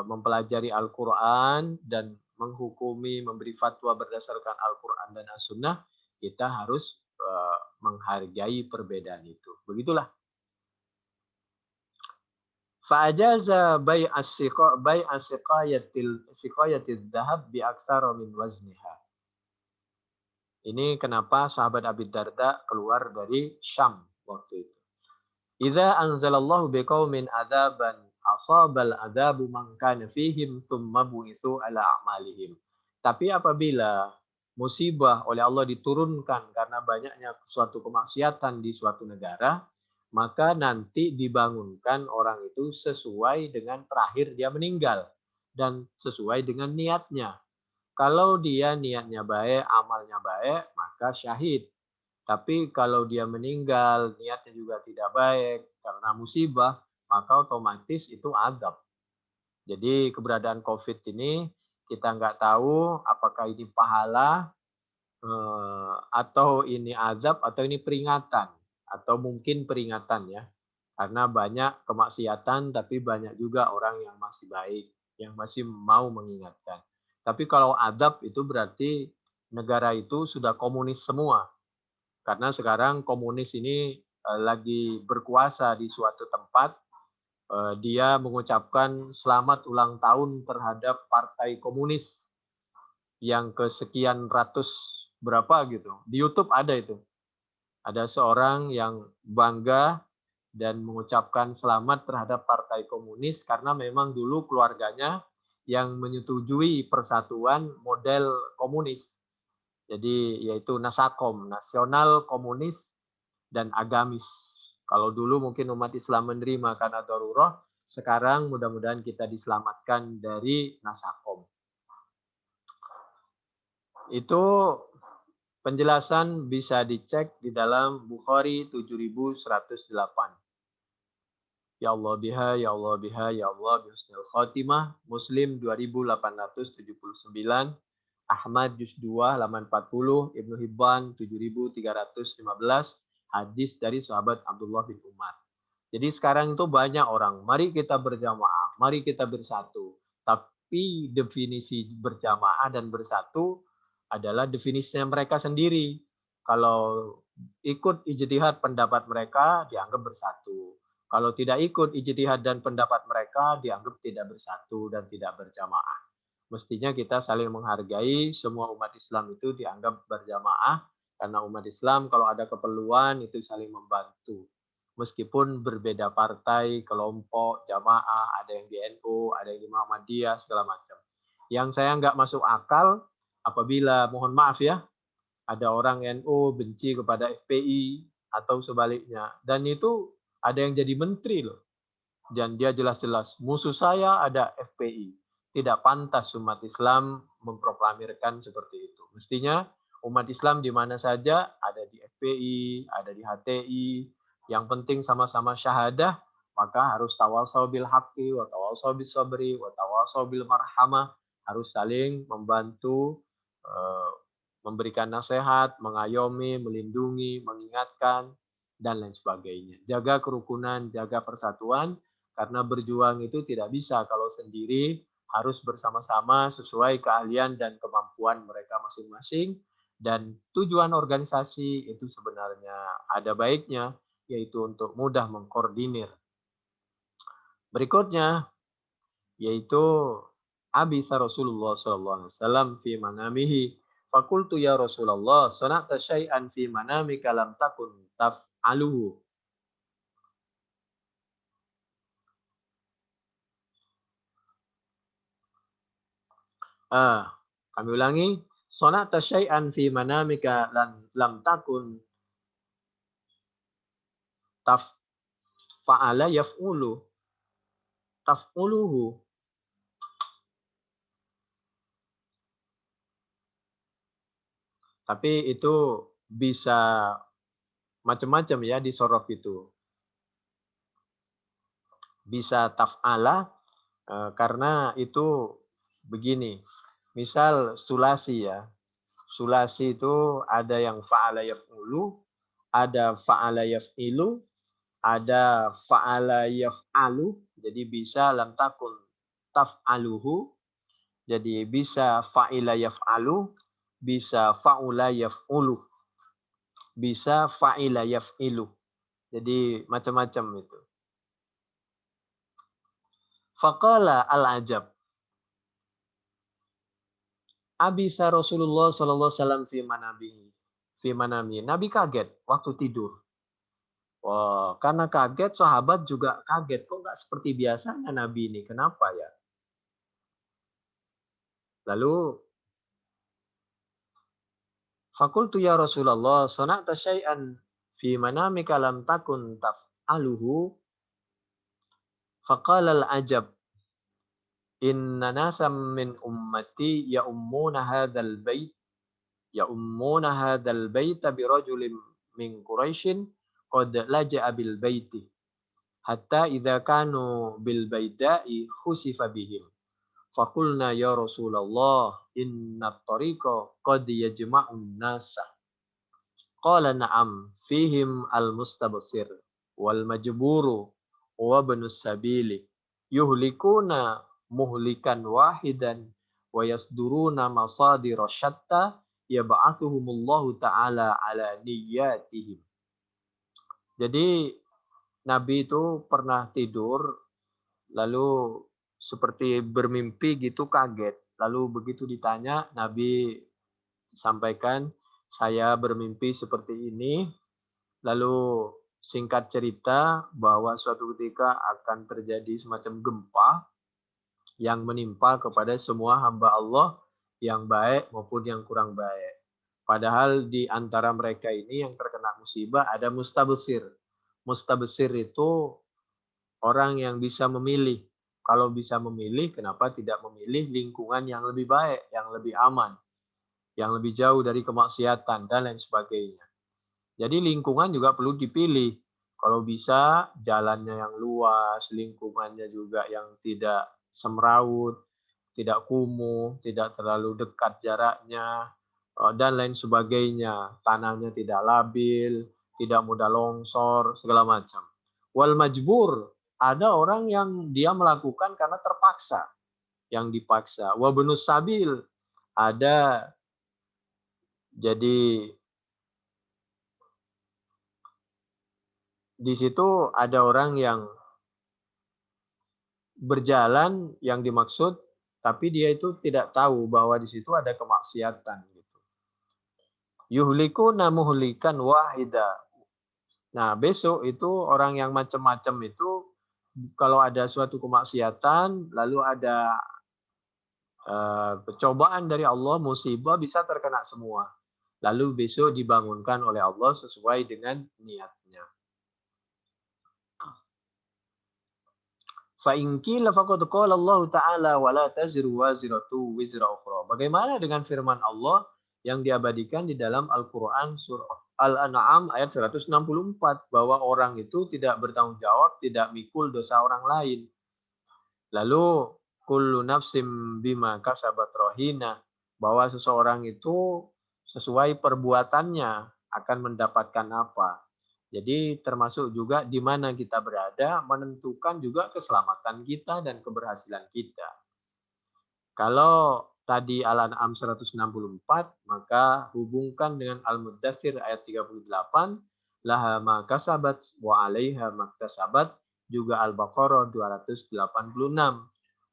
mempelajari Al-Quran dan menghukumi, memberi fatwa berdasarkan Al-Quran dan As-Sunnah, kita harus menghargai perbedaan itu. Begitulah. Fa'ajaza bai'a siqayatil dhahab bi aktsara min wazniha. Ini kenapa sahabat Abi Darda keluar dari Syam waktu itu. Idza anzalallahu biqaumin adzaban asabal adzabu man kana fihim tsumma bu'itsu ala a'malihim. Tapi apabila musibah oleh Allah diturunkan karena banyaknya suatu kemaksiatan di suatu negara, maka nanti dibangunkan orang itu sesuai dengan terakhir dia meninggal dan sesuai dengan niatnya. Kalau dia niatnya baik, amalnya baik, maka syahid. Tapi kalau dia meninggal, niatnya juga tidak baik karena musibah, maka otomatis itu azab. Jadi keberadaan COVID ini kita nggak tahu apakah ini pahala atau ini azab atau ini peringatan atau mungkin peringatan ya. Karena banyak kemaksiatan tapi banyak juga orang yang masih baik, yang masih mau mengingatkan. Tapi kalau azab itu berarti negara itu sudah komunis semua. Karena sekarang komunis ini lagi berkuasa di suatu tempat, dia mengucapkan selamat ulang tahun terhadap Partai Komunis yang kesekian ratus berapa gitu. Di YouTube ada itu. Ada seorang yang bangga dan mengucapkan selamat terhadap Partai Komunis karena memang dulu keluarganya yang menyetujui persatuan model komunis. Jadi yaitu Nasakom, Nasional Komunis dan Agamis. Kalau dulu mungkin umat Islam menerima karena darurat, sekarang mudah-mudahan kita diselamatkan dari Nasakom. Itu penjelasan bisa dicek di dalam Bukhari 7108. Ya Allah biha, ya Allah biha, ya Allah bihusnil khotimah. Muslim 2879. Ahmad juz 2 halaman 40, Ibnu Hibban 7315, hadis dari sahabat Abdullah bin Umar. Jadi sekarang itu banyak orang, mari kita berjamaah, mari kita bersatu. Tapi definisi berjamaah dan bersatu adalah definisinya mereka sendiri. Kalau ikut ijtihad pendapat mereka dianggap bersatu. Kalau tidak ikut ijtihad dan pendapat mereka dianggap tidak bersatu dan tidak berjamaah. Mestinya kita saling menghargai, semua umat Islam itu dianggap berjamaah, karena umat Islam kalau ada keperluan itu saling membantu. Meskipun berbeda partai, kelompok, jamaah, ada yang di NU, ada yang di Muhammadiyah, segala macam. Yang saya nggak masuk akal, apabila, mohon maaf ya, ada orang NU benci kepada FPI, atau sebaliknya. Dan itu Ada yang jadi menteri loh. Dan dia jelas-jelas, musuh saya ada FPI. Tidak pantas umat Islam memproklamirkan seperti itu. Mestinya umat Islam di mana saja, ada di FPI, ada di HTI, yang penting sama-sama syahadah, maka harus tawasau bil haqqi, wa tawasau bis sabri, wa tawasau bil marhamah, harus saling membantu, memberikan nasihat, mengayomi, melindungi, mengingatkan, dan lain sebagainya. Jaga kerukunan, jaga persatuan, karena berjuang itu tidak bisa kalau sendiri, harus bersama-sama sesuai keahlian dan kemampuan mereka masing-masing. Dan tujuan organisasi itu sebenarnya ada baiknya, yaitu untuk mudah mengkoordinir. Berikutnya, yaitu Abisa Rasulullah SAW fi manamihi. Fakultu ya Rasulullah, sana'ta syai'an fi manamika lam takun taf'aluhu. Kami ulangi. Sonata syai'an fi manamika lam takun fa'ala yaf'ulu. Taf'uluhu. Tapi itu bisa macam-macam ya di sorof itu. Bisa taf'ala karena itu begini. Misal sulasi ya. Sulasi itu ada yang fa'ala yaf'ulu, ada fa'ala yaf'ilu, ada fa'ala yaf'alu, jadi bisa lam takun taf'aluhu, jadi bisa fa'ila yaf'alu, bisa fa'ula yaf'ulu, bisa fa'ila yaf'ilu. Jadi macam-macam itu. Faqala al-ajab. Abisa Rasulullah sallallahu alaihi wasallam fi manami. Nabi kaget waktu tidur. Wah, karena kaget, sahabat juga kaget. Kok nggak seperti biasanya Nabi ini? Kenapa ya? Lalu, fakultu ya Rasulullah, sona'ta syai'an fi manamika lam takun taf'aluhu. Faqala al-ajab. Inna nasam min ummati ya'ummuna hadzal bait. Ya'ummuna hadzal baita birajulin min Quraisyin qad laja'a bil baiti. Hatta idza kanu bil baida'i khusifa bihim. Fakulna ya Rasulullah inna tariqa qad yajma'un nasa. Qala na'am fihim al-mustabsir wal majburu wa ibnus sabili yuhlikuna muhlikan wahidan wa yasduruna masadir syatta yab'athuhumullahu ta'ala ala niyyatihim. Jadi Nabi itu pernah tidur lalu seperti bermimpi gitu, kaget. Lalu begitu ditanya, Nabi sampaikan, saya bermimpi seperti ini. Lalu singkat cerita bahwa suatu ketika akan terjadi semacam gempa yang menimpa kepada semua hamba Allah yang baik maupun yang kurang baik. Padahal di antara mereka ini yang terkena musibah ada mustabsir. Mustabsir itu orang yang bisa memilih. Kalau bisa memilih, kenapa tidak memilih lingkungan yang lebih baik, yang lebih aman, yang lebih jauh dari kemaksiatan, dan lain sebagainya. Jadi lingkungan juga perlu dipilih. Kalau bisa, jalannya yang luas, lingkungannya juga yang tidak semrawut, tidak kumuh, tidak terlalu dekat jaraknya, dan lain sebagainya. Tanahnya tidak labil, tidak mudah longsor, segala macam. Wal majbur, ada orang yang dia melakukan karena terpaksa, yang dipaksa. Wa benus sabil, ada jadi di situ ada orang yang berjalan yang dimaksud, tapi dia itu tidak tahu bahwa di situ ada kemaksiatan. Gitu. Yuhlikuna muhlikan wahida. Nah, besok itu orang yang macam-macam itu, kalau ada suatu kemaksiatan, lalu ada percobaan dari Allah, musibah, bisa terkena semua. Lalu besok dibangunkan oleh Allah sesuai dengan niatnya. Fa in qila faqad qala Allah Ta'ala wa la taziru waziratu wizra ukhra. Bagaimana dengan firman Allah yang diabadikan di dalam Al-Qur'an surah Al-An'am ayat 164 bahwa orang itu tidak bertanggung jawab, tidak mikul dosa orang lain. Lalu kullu nafsim bima kasabat rahina, bahwa seseorang itu sesuai perbuatannya akan mendapatkan apa. Jadi termasuk juga di mana kita berada menentukan juga keselamatan kita dan keberhasilan kita. Kalau tadi Al-An'am 164, maka hubungkan dengan Al-Muddatsir ayat 38, laha ma kasabat wa 'alaiha maktasabat, juga Al-Baqarah 286.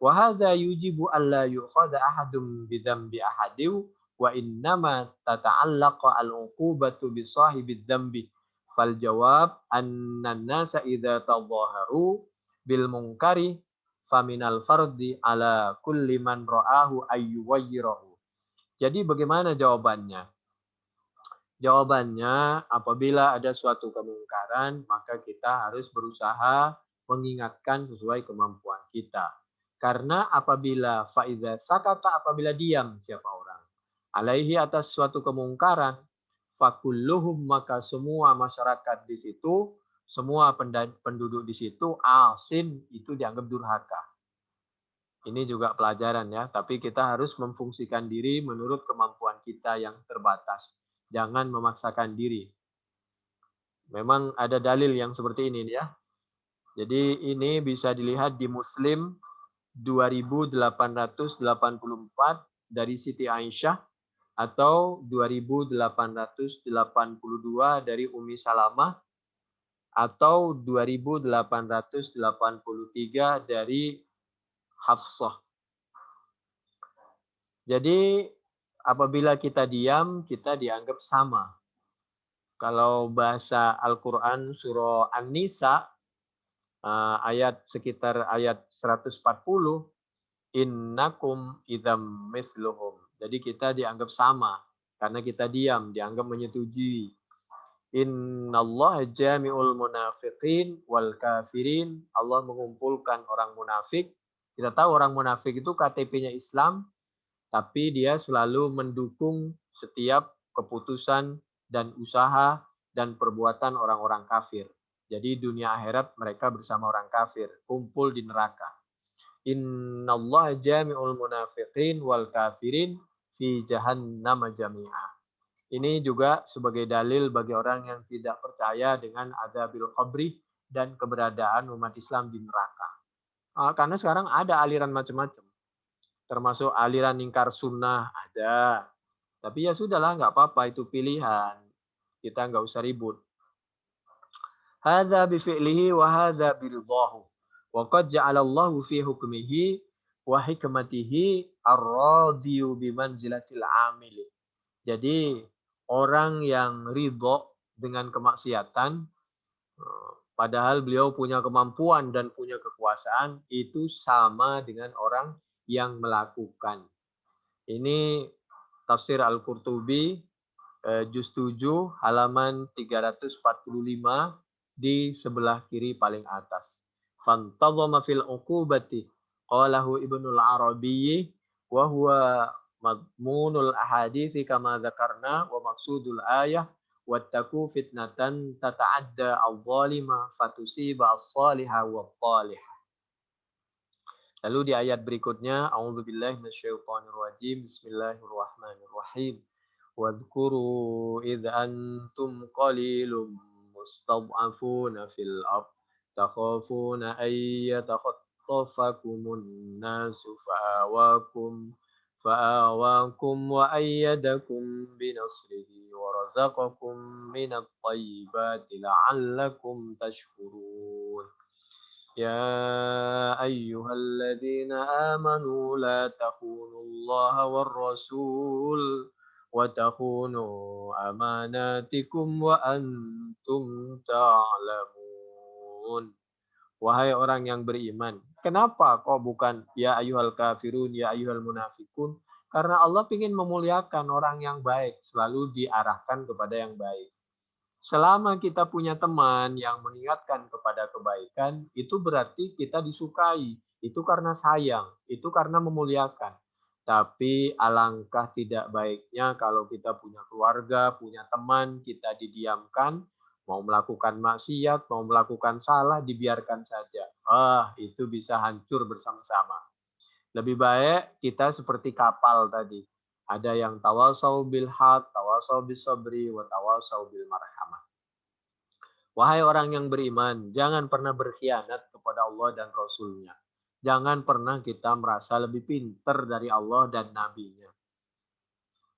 Wa hadza yujibu alla yu'khadha ahadun bi dzambi ahadin wa innama tata'allaqa al-'uqubatu bi sahibidz dzambi. Fal jawab anna an-nasa idza tadhaharu bil munkari faminal fardi ala kulli man ra'ahu ayyuwayyirahu. Jadi bagaimana jawabannya? Jawabannya, apabila ada suatu kemungkaran, maka kita harus berusaha mengingatkan sesuai kemampuan kita. Karena apabila faidza sakata, apabila diam siapa orang, alaihi atas suatu kemungkaran, fakulluhum, maka semua masyarakat di situ, semua penduduk di situ, asin, itu dianggap durhaka. Ini juga pelajaran ya, tapi kita harus memfungsikan diri menurut kemampuan kita yang terbatas. Jangan memaksakan diri. Memang ada dalil yang seperti ini ya. Jadi ini bisa dilihat di Muslim 2884 dari Siti Aisyah atau 2882 dari Umi Salamah atau 2883 dari Hafsah. Jadi apabila kita diam, kita dianggap sama. Kalau bahasa Al-Quran surah An-Nisa, ayat sekitar ayat 140, innakum idzam mithluhum. Jadi kita dianggap sama karena kita diam, dianggap menyetujui. Innallaha jami'ul munafiqin wal kafirin. Allah mengumpulkan orang munafik. Kita tahu orang munafik itu KTP-nya Islam, tapi dia selalu mendukung setiap keputusan dan usaha dan perbuatan orang-orang kafir. Jadi dunia akhirat mereka bersama orang kafir, kumpul di neraka. Innallaha jami'ul munafiqin wal kafirin fi jahannam jami'a. Ini juga sebagai dalil bagi orang yang tidak percaya dengan adzabil qabri dan keberadaan umat Islam di neraka. Karena sekarang ada aliran macam-macam. Termasuk aliran ingkar sunnah ada. Tapi ya sudahlah, nggak apa-apa, itu pilihan. Kita nggak usah ribut. Hadza bifi'lihi wa hadza biridhahu. Wa qad ja'alallahu fi hukmihi wa hikmatihi ar-radiyu bimanzilatil amili. Jadi orang yang ridho dengan kemaksiatan, padahal beliau punya kemampuan dan punya kekuasaan, itu sama dengan orang yang melakukan. Ini tafsir Al-Qurtubi, juz 7, halaman 345, di sebelah kiri paling atas. Fantadhama fil uqubati, qalahu Ibnul Arabi, wa huwa madmunul ahadithi kama dzakarna wa maksudul ayah wattaqu fitnatan tata'adda al-zalima fatusiba as-salihah wa talihah. Lalu di ayat berikutnya, a'udzubillahi minasyaitonir rajim, bismillahirrahmanirrahim. Wadhkuru idh antum qalilum mustad'afuna fil ard takhafuna ay yatakhattafakumun nasu fa'awakum wa ayyadakum binasrihi wa razaqakum minat thayyibati la'allakum tashkurun. Ya ayyuhalladzina amanu la takhunu Allah war rasul wa takhunu amanatikum wa antum ta'lamun. Wahai orang yang beriman, kenapa kok bukan ya ayyuhal kafirun, ya ayyuhal munafikun? Karena Allah ingin memuliakan orang yang baik, selalu diarahkan kepada yang baik. Selama kita punya teman yang mengingatkan kepada kebaikan, itu berarti kita disukai. Itu karena sayang, itu karena memuliakan. Tapi alangkah tidak baiknya kalau kita punya keluarga, punya teman, kita didiamkan, mau melakukan maksiat, mau melakukan salah, dibiarkan saja. Itu bisa hancur bersama-sama. Lebih baik kita seperti kapal tadi. Ada yang tawasau bil haq, tawasau bis sabri, wa tawasau bil marhamah. Wahai orang yang beriman, jangan pernah berkhianat kepada Allah dan Rasul-Nya. Jangan pernah kita merasa lebih pintar dari Allah dan Nabi-Nya.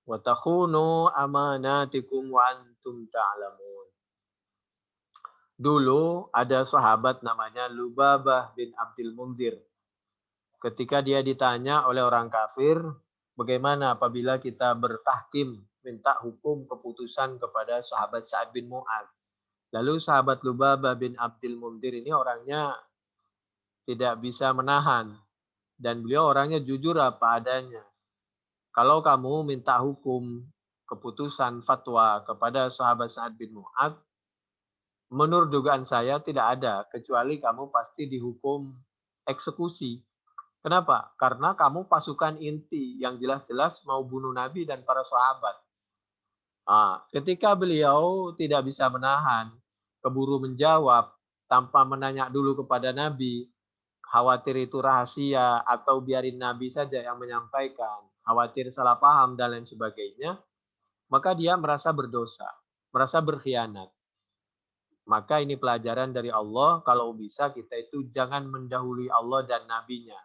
Wa takhunu amanatikum wa antum ta'lamun. Dulu ada sahabat namanya Lubabah bin Abdul Munzir. Ketika dia ditanya oleh orang kafir, bagaimana apabila kita bertahkim, minta hukum keputusan kepada sahabat Sa'ad bin Mu'adz. Lalu sahabat Lubabah bin Abdul Munzir ini orangnya tidak bisa menahan. Dan beliau orangnya jujur apa adanya. Kalau kamu minta hukum, keputusan, fatwa kepada sahabat Sa'ad bin Mu'adz, menurut dugaan saya tidak ada. Kecuali kamu pasti dihukum eksekusi. Kenapa? Karena kamu pasukan inti yang jelas-jelas mau bunuh Nabi dan para sahabat. Ketika beliau tidak bisa menahan, keburu menjawab tanpa menanya dulu kepada Nabi, khawatir itu rahasia atau biarin Nabi saja yang menyampaikan, khawatir salah paham dan lain sebagainya, maka dia merasa berdosa, merasa berkhianat. Maka ini pelajaran dari Allah, kalau bisa kita itu jangan mendahului Allah dan Nabi-Nya.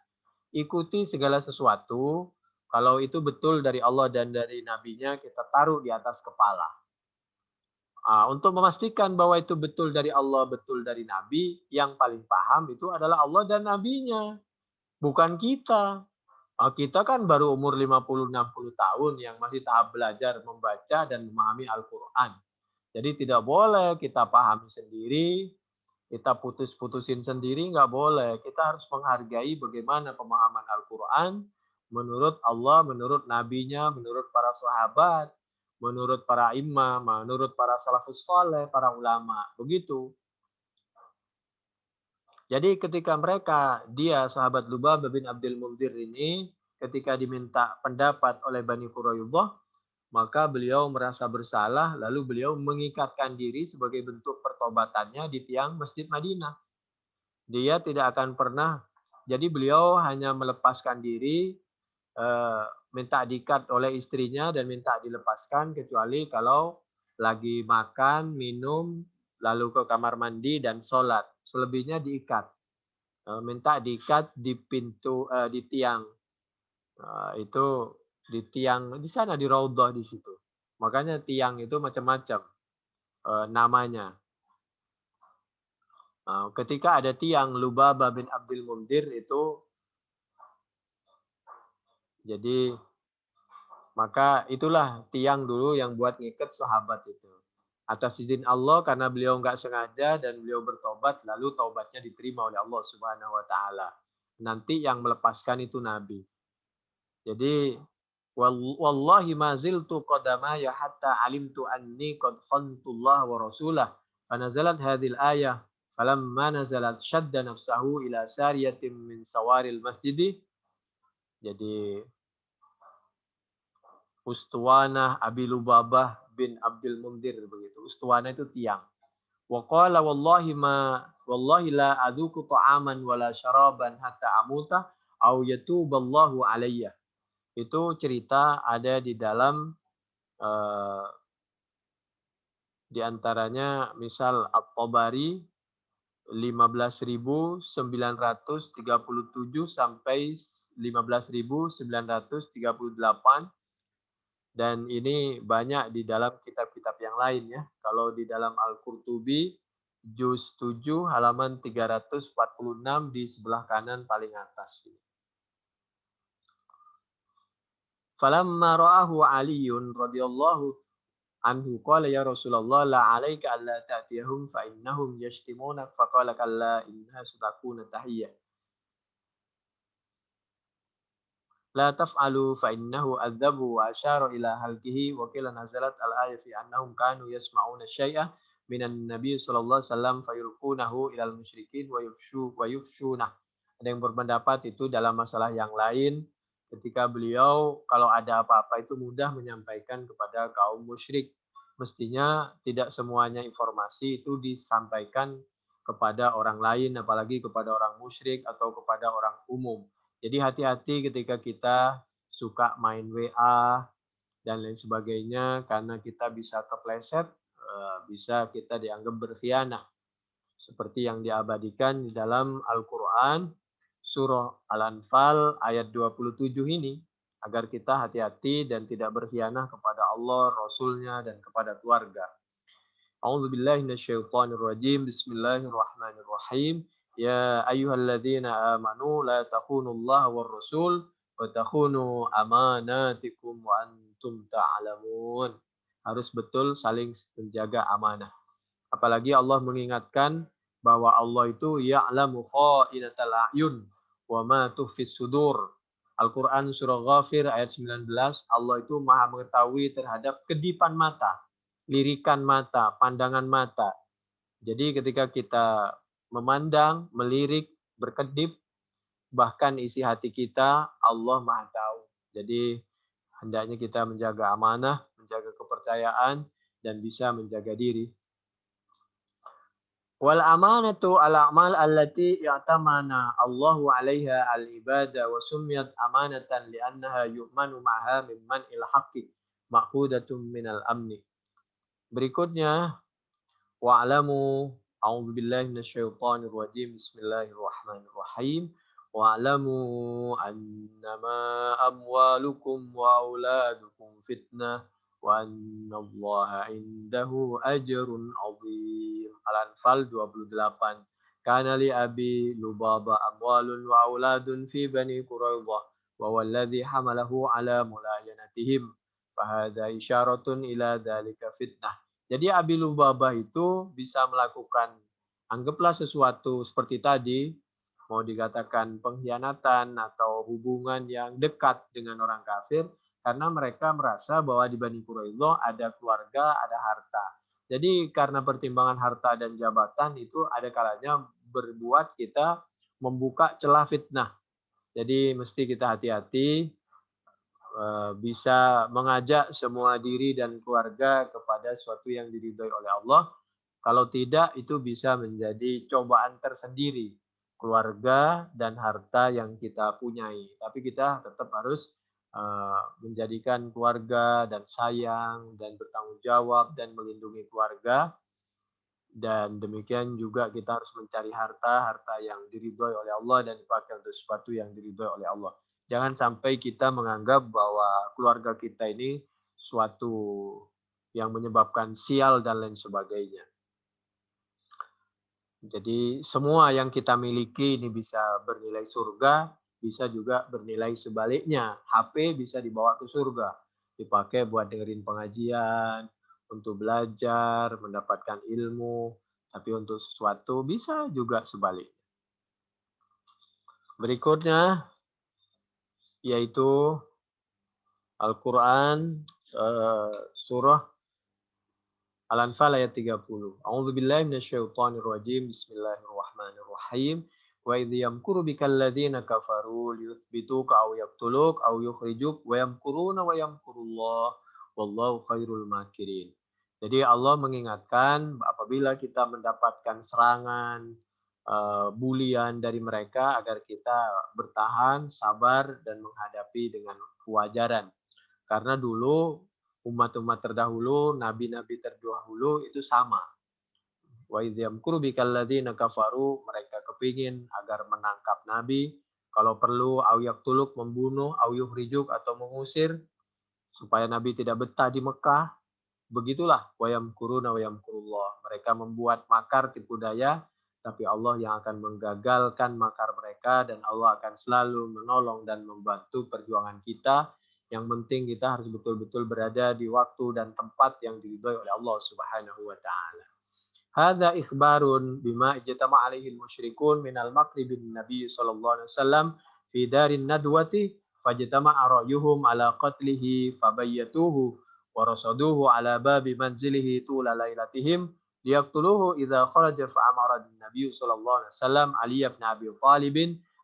Ikuti segala sesuatu, kalau itu betul dari Allah dan dari Nabi-Nya, kita taruh di atas kepala. Untuk memastikan bahwa itu betul dari Allah, betul dari Nabi, yang paling paham itu adalah Allah dan Nabi-Nya, bukan kita. Kita kan baru umur 50-60 tahun yang masih tahap belajar membaca dan memahami Al-Quran. Jadi tidak boleh kita pahami sendiri, kita putus-putusin sendiri, nggak boleh. Kita harus menghargai bagaimana pemahaman Al-Quran menurut Allah, menurut Nabi-Nya, menurut para sahabat, menurut para imam, menurut para salafus saleh, para ulama. Begitu. Jadi ketika dia sahabat Lubabah bin Abdul Munzir ini, ketika diminta pendapat oleh Bani Quraidah, maka beliau merasa bersalah, lalu beliau mengikatkan diri sebagai bentuk pertobatannya di tiang Masjid Madinah. Dia tidak akan pernah, jadi beliau hanya melepaskan diri, minta diikat oleh istrinya dan minta dilepaskan, kecuali kalau lagi makan, minum, lalu ke kamar mandi dan sholat. Selebihnya diikat. Minta diikat di pintu, di tiang. Itu di tiang, di sana di Raudhah di situ. Makanya tiang itu macam-macam namanya. Ketika ada tiang Lubabah bin Abdul Munzir itu, jadi maka itulah tiang dulu yang buat ngikat sahabat itu. Atas izin Allah karena beliau nggak sengaja dan beliau bertobat, lalu taubatnya diterima oleh Allah Subhanahu wa taala. Nanti yang melepaskan itu Nabi. Jadi wallahi ma ziltu qadamaya hatta alimtu anni qad khantullah wa rasulah. Fanazalat hadhil ayah falamma nazalat shadda nafsahu ila sariyatin min sawaril masjidi. Jadi Ustuwanah Abi Lubabah bin Abdul Munzir begitu. Ustuwanah itu tiang. Wa qala wallahi la adzuku ta'aman wala syaraban hatta amuta au yatuballahu alayya. Itu cerita ada di dalam di antaranya misal At-Tabari 15.937 sampai 15.938. Dan ini banyak di dalam kitab-kitab yang lain ya. Kalau di dalam Al-Qurtubi juz 7 halaman 346 di sebelah kanan paling atas. Falamma ra'ahu Aliyun radhiyallahu anhu qala ya Rasulullah la 'alaika alla ta'tiyahum fa innahum yashtimunak faqala kalla innaha satakuna tahiyyah. La taf'alu fa innahu adzabu wa asyara ila halqihi wa qila nazalat al-ayat fi annahum kanu yasma'una syai'a minan Nabi sallallahu alaihi wasallam fayulqunahu ilal musyrikin wa yufshunah. Ada yang berpendapat itu dalam masalah yang lain ketika beliau kalau ada apa-apa itu mudah menyampaikan kepada kaum musyrik. Mestinya tidak semuanya informasi itu disampaikan kepada orang lain, apalagi kepada orang musyrik atau kepada orang umum. Jadi hati-hati ketika kita suka main WA dan lain sebagainya, karena kita bisa kepleset, bisa kita dianggap berkhianat. Seperti yang diabadikan di dalam Al-Quran, surah Al-Anfal ayat 27 ini, agar kita hati-hati dan tidak berkhianat kepada Allah, Rasulnya, dan kepada keluarga. A'udzubillahi minasyaitonirrajim. Bismillahirrahmanirrahim. Ya ayyuhalladzina amanu la takhunullaha war rasul wa takhunu amanatikum wa antum ta'lamun. Harus betul saling menjaga amanah. Apalagi Allah mengingatkan bahwa Allah itu ya'lamu kha'inatal a'yun wa ma tukhfis sudur. Al-Quran surah Ghafir ayat 19, Allah itu maha mengetahui terhadap kedipan mata, lirikan mata, pandangan mata. Jadi ketika kita memandang, melirik, berkedip, bahkan isi hati kita, Allah maha tahu. Jadi hendaknya kita menjaga amanah, menjaga kepercayaan, dan bisa menjaga diri. Wal amanatu al-a'mal allati i'tamana Allahu 'alaiha al-ibadah wa summiyat amanatan li'annaha yu'manu ma'ha mimman il haqqi ma'khudatun minal amni. Berikutnya wa'lamu a'udzubillahi minasyaitonir rajim. Bismillahirrahmanirrahim. Wa'lamu annama amwalukum wa auladukum fitnah wa annallaha indahu ajrun 'azim. Al-Anfal 28. Kana li abi Lubaba amwalun wa auladun fi bani Quraidah wa walladhi hamalahu ala mulayanatihim fahadha isyaratun ila dzalika fitnah. Jadi Abi Lubabah itu bisa melakukan, anggaplah sesuatu seperti tadi, mau dikatakan pengkhianatan atau hubungan yang dekat dengan orang kafir, karena mereka merasa bahwa di Bani Quraidah ada keluarga, ada harta. Jadi karena pertimbangan harta dan jabatan itu ada kalanya berbuat kita membuka celah fitnah. Jadi mesti kita hati-hati, bisa mengajak semua diri dan keluarga kepada sesuatu yang diridhoi oleh Allah. Kalau tidak, itu bisa menjadi cobaan tersendiri, keluarga dan harta yang kita punyai. Tapi kita tetap harus menjadikan keluarga dan sayang dan bertanggung jawab dan melindungi keluarga. Dan demikian juga kita harus mencari harta yang diridhoi oleh Allah dan dipakai untuk sesuatu yang diridhoi oleh Allah. Jangan sampai kita menganggap bahwa keluarga kita ini suatu yang menyebabkan sial dan lain sebagainya. Jadi semua yang kita miliki ini bisa bernilai surga, bisa juga bernilai sebaliknya. HP bisa dibawa ke surga, dipakai buat dengerin pengajian, untuk belajar, mendapatkan ilmu, tapi untuk sesuatu bisa juga sebaliknya. Berikutnya yaitu Al-Quran surah Al-Anfal ayat 30. A'udzubillahi minasyaitonirrajim. Bismillahirrahmanirrahim. Wa idh yamkuru bikal ladzina kafaru liyuthbituka aw yaqtuluk aw yukhrijuk wa yamkuruna wa yamkurullah wallahu khairul makirin. Jadi Allah mengingatkan apabila kita mendapatkan serangan, bulian dari mereka agar kita bertahan, sabar, dan menghadapi dengan kewajaran. Karena dulu umat-umat terdahulu, nabi-nabi terdahulu itu sama. Wa idh yamkuru bikal ladzina kafaru, mereka kepingin agar menangkap nabi, kalau perlu au yaqtuluk, membunuh, au yukhrijuk, atau mengusir supaya nabi tidak betah di Mekah. Begitulah wa yamkuruna wa yamkurullah. Mereka membuat makar tipu daya, tapi Allah yang akan menggagalkan makar mereka dan Allah akan selalu menolong dan membantu perjuangan kita. Yang penting kita harus betul-betul berada di waktu dan tempat yang diridhoi oleh Allah Subhanahu wa taala. Hadza ikhbarun bima ijtama alaihi al-musyrikun minal makri bin Nabi sallallahu alaihi wasallam fi darin nadwati fajtama'a ra'yuhum ala qatlihi fabayyatuhu wa rasaduhu ala babi manzilihi tula lailatihim liyaqtuluhu idza kharaja fa amara an-nabiy sallallahu alaihi wasallam Ali bin Abi Thalib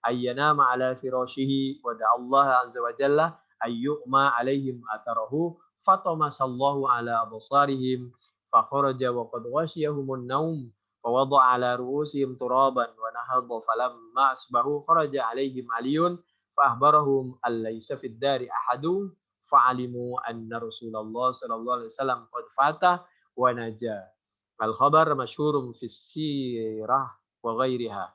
ay yanama ala firashihi wa da'a Allah azza wa jalla ayyuma alaihim atarahu fatamasallahu ala absarihim fa kharaja wa qad ghashiyahumun naum fa wada'a ala ru'usihim turaban wa nahadha falamma asbahu kharaja alaihim aliyun fa ahbarahum allaysa fid dari ahadun fa'alimu anna Rasulullah sallallahu alaihi wasallam qad fatah wa naja. Al-khabar masyhurum fi sirah wa ghairiha.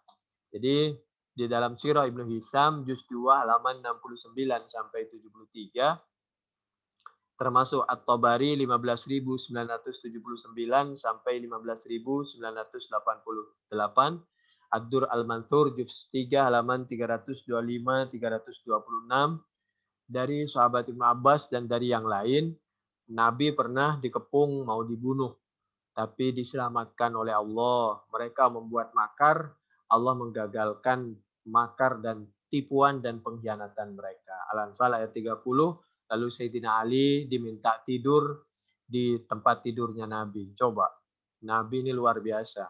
Jadi di dalam Sirah Ibnu Hisam juz 2 halaman 69 sampai 73 termasuk At-Tabari 15.979 sampai 15.988, Ad-Dur Al-Mansur juz 3 halaman 325 326 dari sahabat Ibnu Abbas dan dari yang lain, Nabi pernah dikepung mau dibunuh, tapi diselamatkan oleh Allah. Mereka membuat makar, Allah menggagalkan makar dan tipuan dan pengkhianatan mereka. Al-Anfal ayat 30, lalu Sayyidina Ali diminta tidur di tempat tidurnya Nabi. Coba, Nabi ini luar biasa.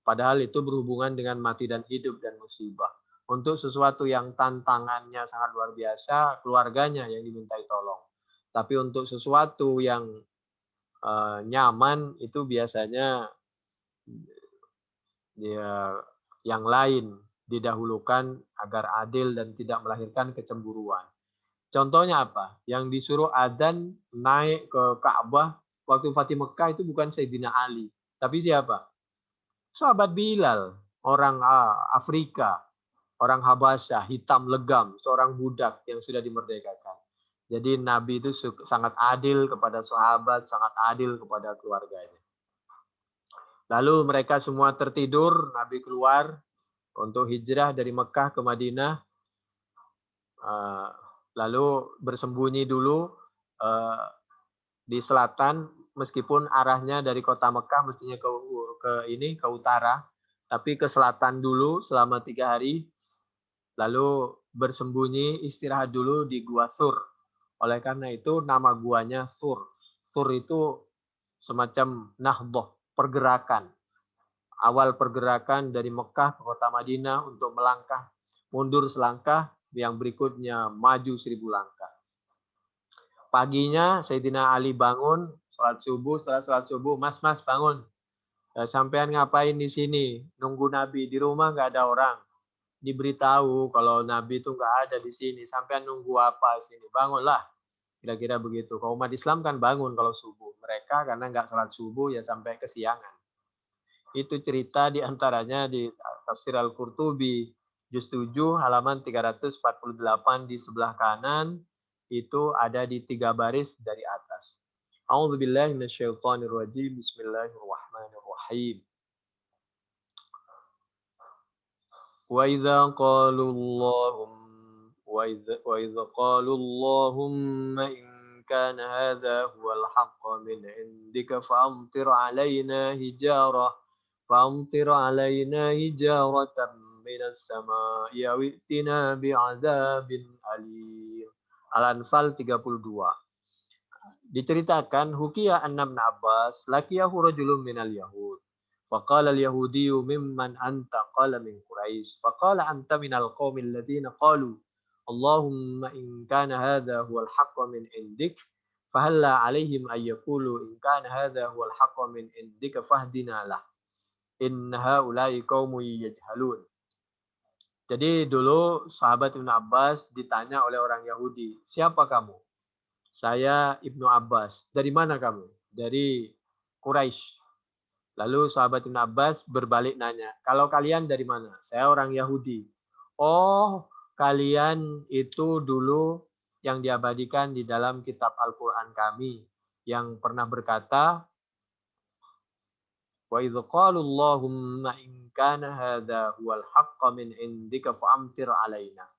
Padahal itu berhubungan dengan mati dan hidup dan musibah. Untuk sesuatu yang tantangannya sangat luar biasa, keluarganya yang dimintai tolong. Tapi untuk sesuatu yang nyaman itu biasanya ya yang lain didahulukan agar adil dan tidak melahirkan kecemburuan. Contohnya apa? Yang disuruh adzan naik ke Ka'bah waktu Fatih Mekah itu bukan Sayyidina Ali, tapi siapa? Sahabat Bilal, orang Afrika, orang Habasyah, hitam legam, seorang budak yang sudah dimerdekakan. Jadi Nabi itu sangat adil kepada sahabat, sangat adil kepada keluarganya. Lalu mereka semua tertidur, Nabi keluar untuk hijrah dari Mekah ke Madinah. Lalu bersembunyi dulu di selatan, meskipun arahnya dari kota Mekah mestinya ke utara, tapi ke selatan dulu selama 3 hari. Lalu bersembunyi, istirahat dulu di Gua Sur. Oleh karena itu nama guanya Sur. Sur itu semacam nahdoh, pergerakan. Awal pergerakan dari Mekah ke kota Madinah untuk melangkah, mundur selangkah, yang berikutnya maju 1000 langkah. Paginya Sayyidina Ali bangun, sholat subuh, setelah sholat subuh, mas bangun. Sampean ngapain di sini? Nunggu Nabi, di rumah nggak ada orang. Diberitahu kalau Nabi itu nggak ada di sini. Sampean nunggu apa di sini? Bangunlah. Kira-kira begitu. Kalau umat Islam kan bangun kalau subuh. Mereka karena nggak sholat subuh ya sampai kesiangan. Itu cerita diantaranya di Tafsir Al-Qurtubi. Juz 7 halaman 348 di sebelah kanan. Itu ada di 3 baris dari atas. A'udzubillahi minasyaitonirrajim. Bismillahirrahmanirrahim. وإذا قالوا اللهم إن كان هذا هو الحق من عندك فأمطر علينا هجارة من السماء أو ائتنا بعذاب أليم. Al-Anfal 32. Diceritakan hukiya anna Ibn Abbas laqiyahu rajulun minal yahud. فقال اليهودي ممن أنت قال من قريش فقال أنت من القوم الذين قالوا اللهم إن كان هذا هو الحق من عندك فهل عليهم أن يقولوا إن كان هذا هو الحق من عندك فاهدنا له إن هؤلاء قوم يجهلون. Jadi dulu sahabat Ibnu Abbas ditanya oleh orang Yahudi, siapa kamu? Saya Ibnu Abbas. Dari mana kamu? Dari Quraisy. Lalu sahabat Ibn Abbas berbalik nanya, kalau kalian dari mana? Saya orang Yahudi. Oh, kalian itu dulu yang diabadikan di dalam kitab Al-Quran kami, yang pernah berkata, wa idh qalu Allahumma in kana hadha huwal haqqa min indika fa'amtir alaina.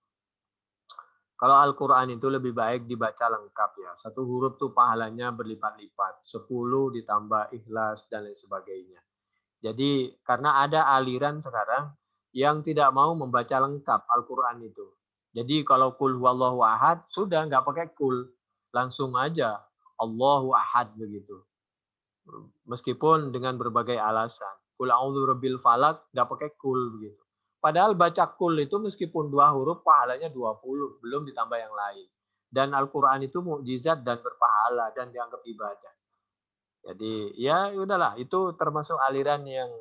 Kalau Al-Quran itu lebih baik dibaca lengkap ya. Satu huruf tuh pahalanya berlipat-lipat. 10 ditambah ikhlas dan lain sebagainya. Jadi karena ada aliran sekarang yang tidak mau membaca lengkap Al-Quran itu. Jadi kalau kul huwallahu ahad, sudah nggak pakai kul. Langsung aja Allahu ahad begitu. Meskipun dengan berbagai alasan. Qul a'udzu birabbil falaq nggak pakai kul begitu. Padahal baca kul itu meskipun 2 huruf pahalanya 20, belum ditambah yang lain. Dan Al-Qur'an itu mukjizat dan berpahala dan dianggap ibadah. Jadi ya udahlah itu termasuk aliran yang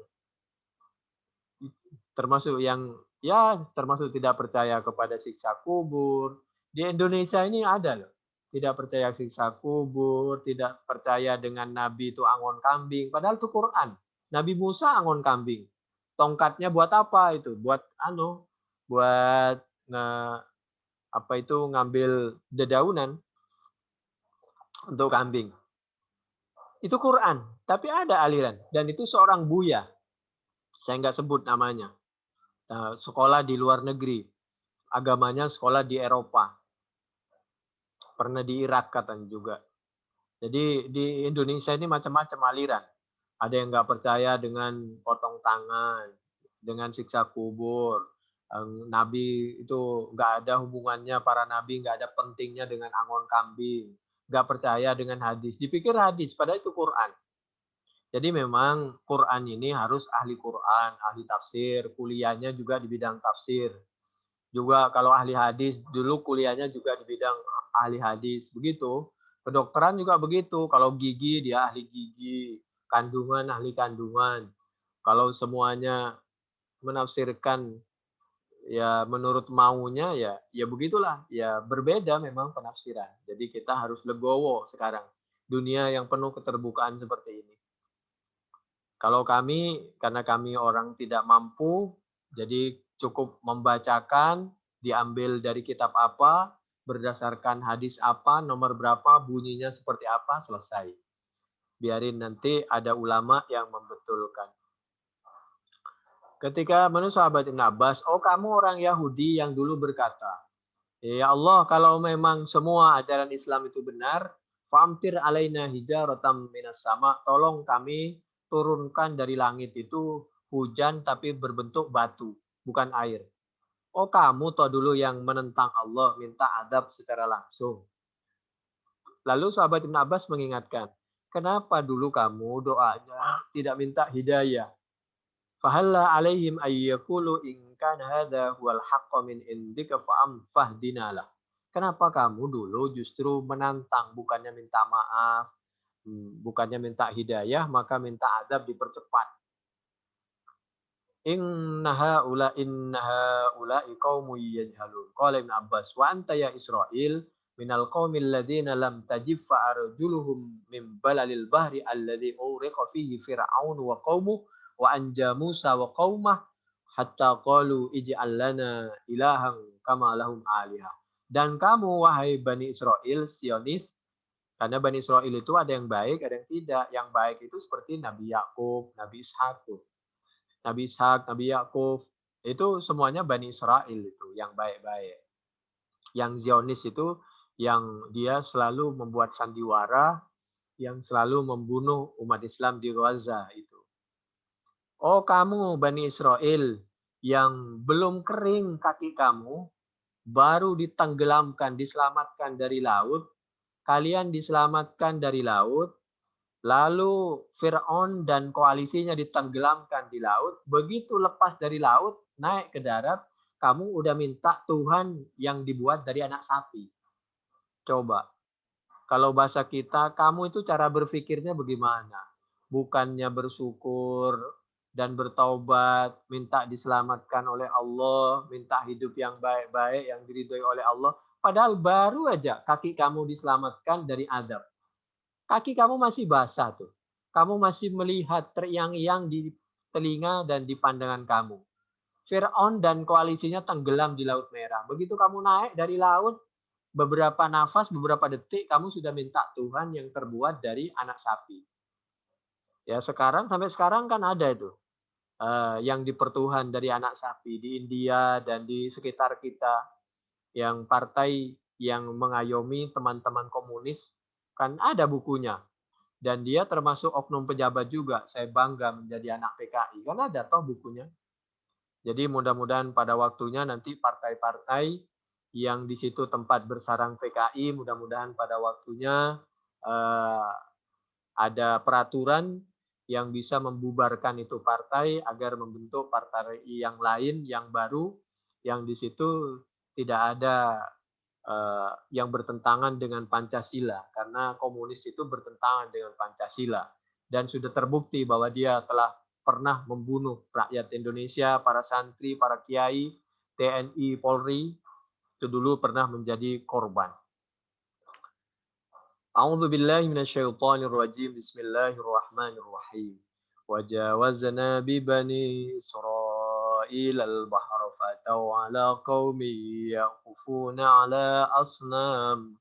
termasuk yang ya termasuk tidak percaya kepada siksa kubur. Di Indonesia ini ada loh, tidak percaya siksa kubur, tidak percaya dengan nabi itu angon kambing, padahal itu Quran. Nabi Musa angon kambing. Tongkatnya buat apa itu? Buat apa itu ngambil dedaunan untuk kambing. Itu Quran, tapi ada aliran dan itu seorang buya. Saya nggak sebut namanya. Sekolah di luar negeri, agamanya sekolah di Eropa, pernah di Irak katanya juga. Jadi di Indonesia ini macam-macam aliran. Ada yang nggak percaya dengan potong tangan, dengan siksa kubur. Nabi itu nggak ada hubungannya, para nabi nggak ada pentingnya dengan angon kambing. Nggak percaya dengan hadis. Dipikir hadis, padahal itu Quran. Jadi memang Quran ini harus ahli Quran, ahli tafsir, kuliahnya juga di bidang tafsir. Juga kalau ahli hadis, dulu kuliahnya juga di bidang ahli hadis. Begitu. Kedokteran juga begitu. Kalau gigi, dia ahli gigi. Kandungan, ahli kandungan. Kalau semuanya menafsirkan ya menurut maunya ya begitulah. Ya berbeda memang penafsiran. Jadi kita harus legowo sekarang. Dunia yang penuh keterbukaan seperti ini. Kalau kami, karena kami orang tidak mampu, jadi cukup membacakan, diambil dari kitab apa, berdasarkan hadis apa, nomor berapa, bunyinya seperti apa, selesai. Biarin nanti ada ulama yang membetulkan. Ketika menurut sahabat Ibn Abbas, oh kamu orang Yahudi yang dulu berkata, ya Allah, kalau memang semua ajaran Islam itu benar, famtir alaina hijaratam minas sama, tolong kami turunkan dari langit itu hujan tapi berbentuk batu, bukan air. Oh kamu toh dulu yang menentang Allah, minta adab secara langsung. Lalu sahabat Ibn Abbas mengingatkan, kenapa dulu kamu doanya tidak minta hidayah? Fahalla alaihim ayyakulu in kana hadza huwal haqqu min indika fahdinalah. Kenapa kamu dulu justru menantang, bukannya minta maaf, bukannya minta hidayah, maka minta adab dipercepat. Innaha ula'i qaumun yajhalun. Qala Ibn Abbas, wa anta ya Israil minal qaumil ladzina lam tajiffa arjuluhum min balalil bahri alladzi uriqa fihi fir'aun wa qaumuhu wa anja Musa wa qaumah hatta qalu ij'al lana ilahan kama lahum alihah. Dan kamu wahai Bani Israel, Sionis, karena Bani Israel itu ada yang baik, ada yang tidak. Yang baik itu seperti Nabi Yakub, Nabi Ishak tuh. Nabi Ishak, Nabi Yakub, itu semuanya Bani Israel itu yang baik-baik. Yang Zionis itu yang dia selalu membuat sandiwara, yang selalu membunuh umat Islam di Gaza itu. Oh kamu Bani Israel yang belum kering kaki kamu, baru ditenggelamkan, diselamatkan dari laut, kalian diselamatkan dari laut, lalu Fir'aun dan koalisinya ditenggelamkan di laut, begitu lepas dari laut, naik ke darat, kamu udah minta Tuhan yang dibuat dari anak sapi. Coba, kalau bahasa kita, kamu itu cara berpikirnya bagaimana? Bukannya bersyukur dan bertaubat, minta diselamatkan oleh Allah, minta hidup yang baik-baik, yang diridhoi oleh Allah. Padahal baru aja kaki kamu diselamatkan dari azab. Kaki kamu masih basah tuh. Kamu masih melihat teriang-iang di telinga dan di pandangan kamu. Fir'aun dan koalisinya tenggelam di Laut Merah. Begitu kamu naik dari laut, beberapa nafas, beberapa detik, kamu sudah minta Tuhan yang terbuat dari anak sapi. Ya sekarang, sampai sekarang kan ada itu. Yang dipertuhan dari anak sapi di India dan di sekitar kita. Yang partai yang mengayomi teman-teman komunis, kan ada bukunya. Dan dia termasuk oknum pejabat juga. Saya bangga menjadi anak PKI. Kan ada toh bukunya. Jadi mudah-mudahan pada waktunya nanti partai-partai yang di situ tempat bersarang PKI, mudah-mudahan pada waktunya Ada peraturan yang bisa membubarkan itu partai agar membentuk partai yang lain yang baru, yang di situ tidak ada yang bertentangan dengan Pancasila, karena komunis itu bertentangan dengan Pancasila dan sudah terbukti bahwa dia telah pernah membunuh rakyat Indonesia, para santri, para kiai, TNI, Polri itu dulu pernah menjadi korban. A'udzu billahi minasyaitonir rajim. Bismillahirrahmanirrahim. Wajawazna bi bani Israil al-bahra fataw ala qaumi yaqufuna ala asnam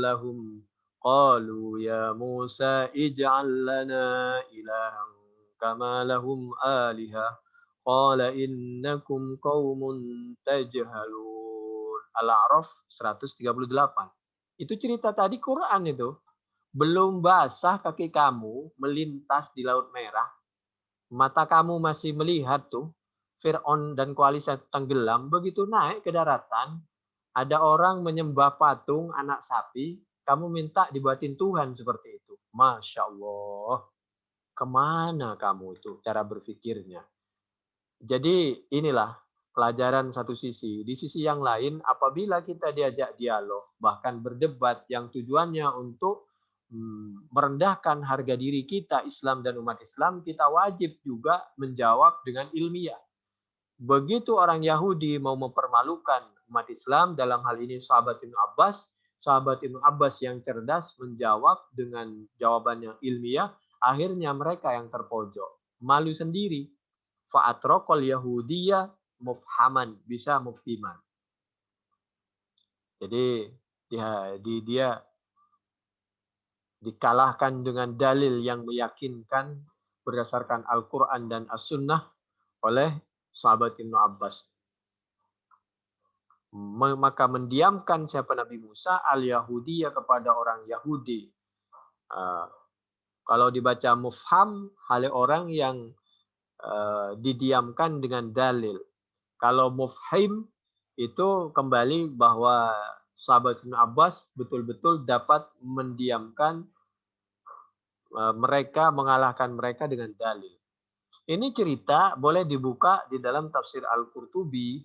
lahum qalu ya Musa ij'al lana ilahan kama lahum alihah qala innakum qaumun tajhalun. Al-A'raf 138. Itu cerita tadi Quran itu. Belum basah kaki kamu melintas di Laut Merah, mata kamu masih melihat tuh Fir'aun dan koalisi tenggelam, begitu naik ke daratan, ada orang menyembah patung anak sapi, kamu minta dibuatin Tuhan seperti itu. Masya Allah. Kemana kamu itu cara berpikirnya? Jadi inilah pelajaran satu sisi. Di sisi yang lain, apabila kita diajak dialog, bahkan berdebat yang tujuannya untuk merendahkan harga diri kita, Islam dan umat Islam, kita wajib juga menjawab dengan ilmiah. Begitu orang Yahudi mau mempermalukan umat Islam, dalam hal ini sahabat Ibnu Abbas yang cerdas menjawab dengan jawaban yang ilmiah, akhirnya mereka yang terpojok. Malu sendiri. Fa'atraqal Yahudiyya mufhaman, bisa mufhiman. Jadi dia dikalahkan dengan dalil yang meyakinkan berdasarkan Al-Quran dan As-Sunnah oleh sahabat Ibnu Abbas. Maka mendiamkan siapa Nabi Musa al-Yahudiyya kepada orang Yahudi. Kalau dibaca mufham, hal orang yang didiamkan dengan dalil. Kalau mufhim itu kembali bahwa sahabat Ibnu Abbas betul-betul dapat mendiamkan mereka, mengalahkan mereka dengan dalil. Ini cerita boleh dibuka di dalam tafsir Al-Qurtubi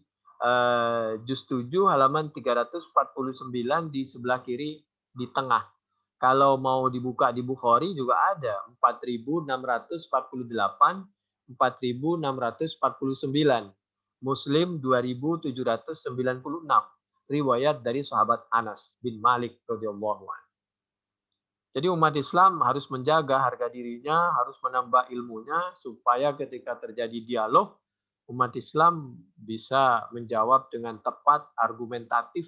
juz 7 halaman 349 di sebelah kiri di tengah. Kalau mau dibuka di Bukhari juga ada 4648, 4649. Muslim 2796. Riwayat dari sahabat Anas bin Malik radhiyallahu anhu. Jadi umat Islam harus menjaga harga dirinya, harus menambah ilmunya supaya ketika terjadi dialog, umat Islam bisa menjawab dengan tepat, argumentatif,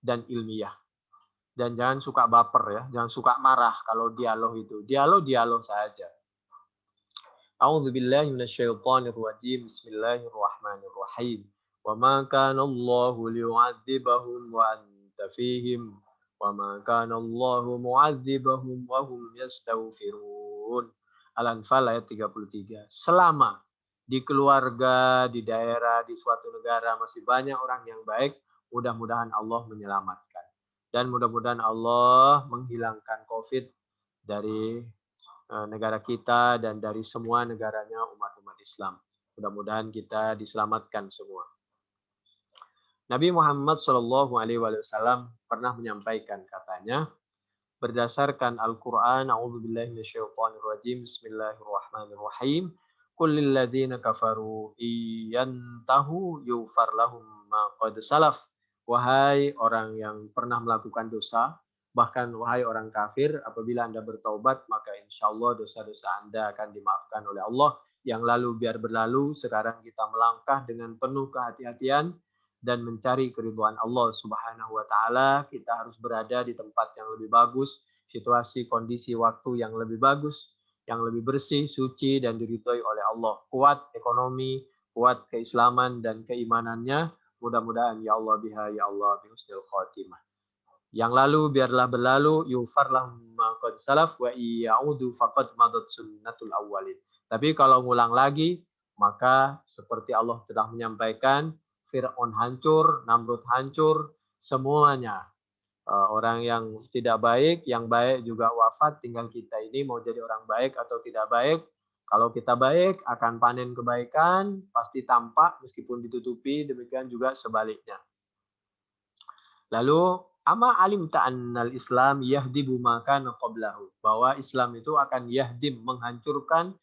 dan ilmiah. Dan jangan suka baper ya, jangan suka marah kalau dialog itu. Dialog saja. A'udzubillahi minasyaitonirrajim. Bismillahirrahmanirrahim. Wa ma kana Allahu liyu'adzibahum wa anta fihim. Wa ma kana Allahu mu'adzibahum wa hum yastaghfirun. Al-Anfal ayat 33. Selama di keluarga, di daerah, di suatu negara masih banyak orang yang baik, mudah-mudahan Allah menyelamatkan. Dan mudah-mudahan Allah menghilangkan COVID dari negara kita dan dari semua negaranya umat-umat Islam. Mudah-mudahan kita diselamatkan semua. Nabi Muhammad SAW pernah menyampaikan katanya, berdasarkan Al-Quran, A'udzubillahi minasyaitonirrajim, Bismillahirrahmanirrahim, Qul lilladzina kafaru iyantahu yufar lahum ma qad salaf. Wahai orang yang pernah melakukan dosa, bahkan wahai orang kafir, apabila Anda bertaubat, maka insya Allah dosa-dosa Anda akan dimaafkan oleh Allah. Yang lalu biar berlalu, sekarang kita melangkah dengan penuh kehati-hatian dan mencari keridhaan Allah Subhanahu wa taala. Kita harus berada di tempat yang lebih bagus, situasi kondisi waktu yang lebih bagus, yang lebih bersih, suci dan diridhoi oleh Allah. Kuat ekonomi, kuat keislaman dan keimanannya. Mudah-mudahan ya Allah biha ya Allah bi husnil khatimah. Yang lalu biarlah berlalu, yufar lahum ma qad salaf wa iyaudu faqad madat sunnatul awwalin. Tapi kalau ngulang lagi, maka seperti Allah telah menyampaikan, Fir'aun hancur, Namrud hancur, semuanya. Orang yang tidak baik, yang baik juga wafat, tinggal kita ini mau jadi orang baik atau tidak baik. Kalau kita baik akan panen kebaikan, pasti tampak meskipun ditutupi, demikian juga sebaliknya. Lalu ama alim ta'annal Islam yahdibu maka qablahu, bahwa Islam itu akan yahdim, menghancurkan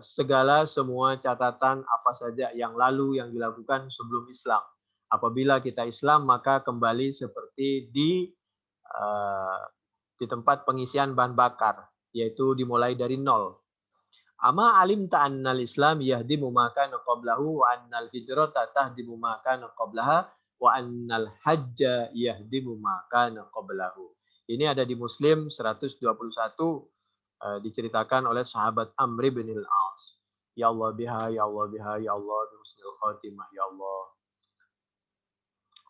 segala semua catatan apa saja yang lalu yang dilakukan sebelum Islam. Apabila kita Islam maka kembali seperti uh, di tempat pengisian bahan bakar, yaitu dimulai dari nol. Ama alim ta'annal Islam yahdimu maka qablahu wa annal hijrata tahdimu maka qablaha wa annal hajja yahdimu maka qablahu. Ini ada di Muslim 121, diceritakan oleh sahabat Amr bin al-As. Ya Allah biha, ya Allah biha, ya Allah bi husnil khatimah, ya Allah.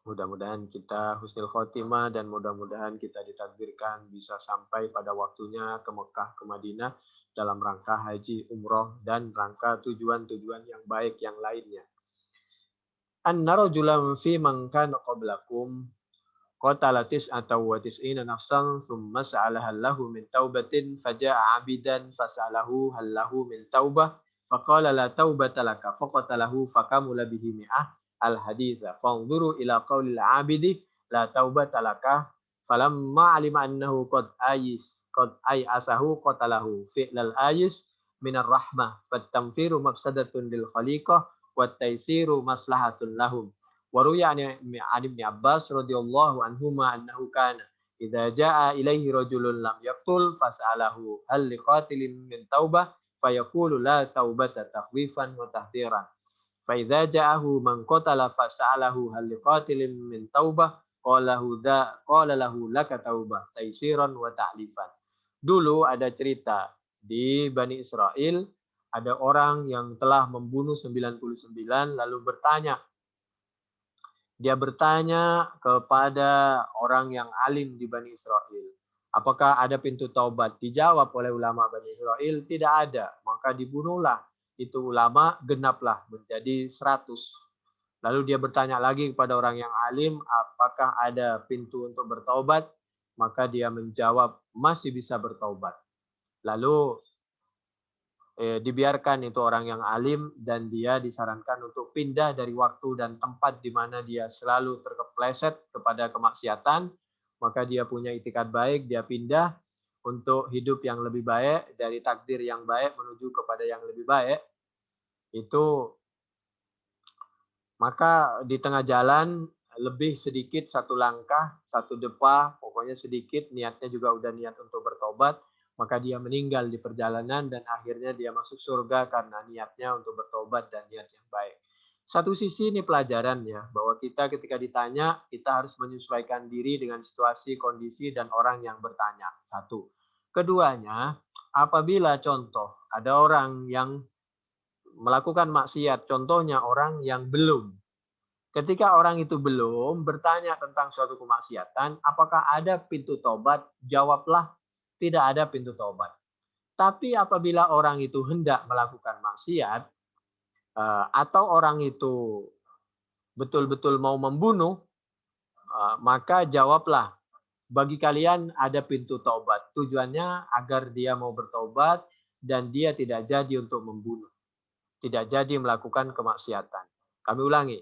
Mudah-mudahan kita husnul khotimah dan mudah-mudahan kita ditakdirkan bisa sampai pada waktunya ke Mekah, ke Madinah dalam rangka haji, umroh, dan rangka tujuan-tujuan yang baik yang lainnya. Anna rajulan fi man kana qablakum qatala tis'ata wa tis'ina nafsan thumma sa'alaha lahu min taubatin faja'a 'abidan fas'alahu hal lahu min taubah faqala la taubata laka faqatalahu fakamula bihi mi'ah al-haditha fanzuru ila qaulil 'abidi la taubata laka falamma 'alima annahu qad asahu qatalahu fi'lal ayis minar rahmah fattamfiru mafsadatun lil khaliqah wat taisiru maslahatun lahum. Waruya an Ibn Abbas radhiyallahu anhuma annahu kana idza jaa ilaihi rajulun lam yaqtul fas'alahu hal liqatilin min taubah fayaqulu la taubata takhwifan wa tahdiran. Fa idza ja'ahu man qatala fas'alahu hal liqatilin min taubah qala lahu laka taubah taisiran wa ta'lifan. Dulu ada cerita di Bani Israel, ada orang yang telah membunuh 99 lalu bertanya. Dia bertanya kepada orang yang alim di Bani Israel, apakah ada pintu taubat? Dijawab oleh ulama Bani Israel, tidak ada. Maka dibunuhlah itu ulama, genaplah menjadi 100. Lalu dia bertanya lagi kepada orang yang alim, apakah ada pintu untuk bertaubat? Maka dia menjawab, masih bisa bertaubat. Lalu dibiarkan itu orang yang alim dan dia disarankan untuk pindah dari waktu dan tempat di mana dia selalu terkepleset kepada kemaksiatan, maka dia punya itikad baik, dia pindah untuk hidup yang lebih baik, dari takdir yang baik menuju kepada yang lebih baik. Itu maka di tengah jalan lebih sedikit satu langkah, satu depa, pokoknya sedikit, niatnya juga udah niat untuk bertobat, maka dia meninggal di perjalanan dan akhirnya dia masuk surga karena niatnya untuk bertobat dan niat yang baik. Satu sisi ini pelajaran ya, bahwa kita ketika ditanya, kita harus menyesuaikan diri dengan situasi, kondisi, dan orang yang bertanya. Satu. Keduanya, apabila contoh, ada orang yang melakukan maksiat, contohnya orang yang belum. Ketika orang itu belum bertanya tentang suatu kemaksiatan, apakah ada pintu tobat? Jawablah, tidak ada pintu tobat. Tapi apabila orang itu hendak melakukan maksiat, atau orang itu betul-betul mau membunuh, maka jawablah, bagi kalian ada pintu taubat. Tujuannya agar dia mau bertobat dan dia tidak jadi untuk membunuh. Tidak jadi melakukan kemaksiatan. Kami ulangi,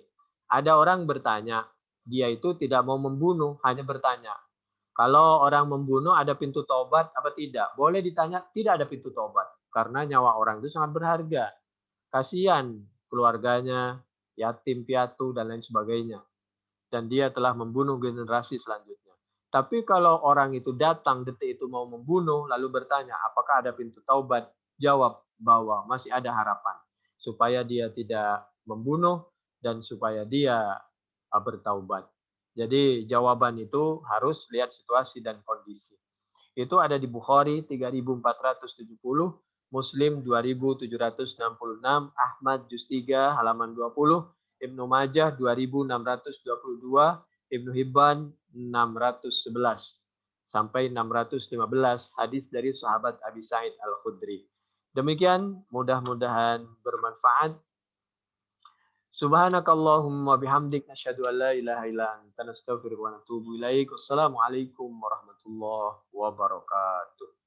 ada orang bertanya, dia itu tidak mau membunuh, hanya bertanya, kalau orang membunuh ada pintu taubat apa tidak? Boleh ditanya, tidak ada pintu taubat. Karena nyawa orang itu sangat berharga. Kasihan keluarganya, yatim piatu, dan lain sebagainya. Dan dia telah membunuh generasi selanjutnya. Tapi kalau orang itu datang detik itu mau membunuh, lalu bertanya, apakah ada pintu taubat? Jawab bahwa masih ada harapan. Supaya dia tidak membunuh dan supaya dia bertaubat. Jadi jawaban itu harus lihat situasi dan kondisi. Itu ada di Bukhari 3470, Muslim 2766, Ahmad juz 3 halaman 20, Ibnu Majah 2622, Ibnu Hibban 611 sampai 615, hadis dari sahabat Abi Sa'id Al-Khudri. Demikian, mudah-mudahan bermanfaat. Subhanakallahumma bihamdik nasyhadu an la ilaha illa anta nastaghfiruka wa natubu ilaik. Wassalamualaikum warahmatullahi wabarakatuh.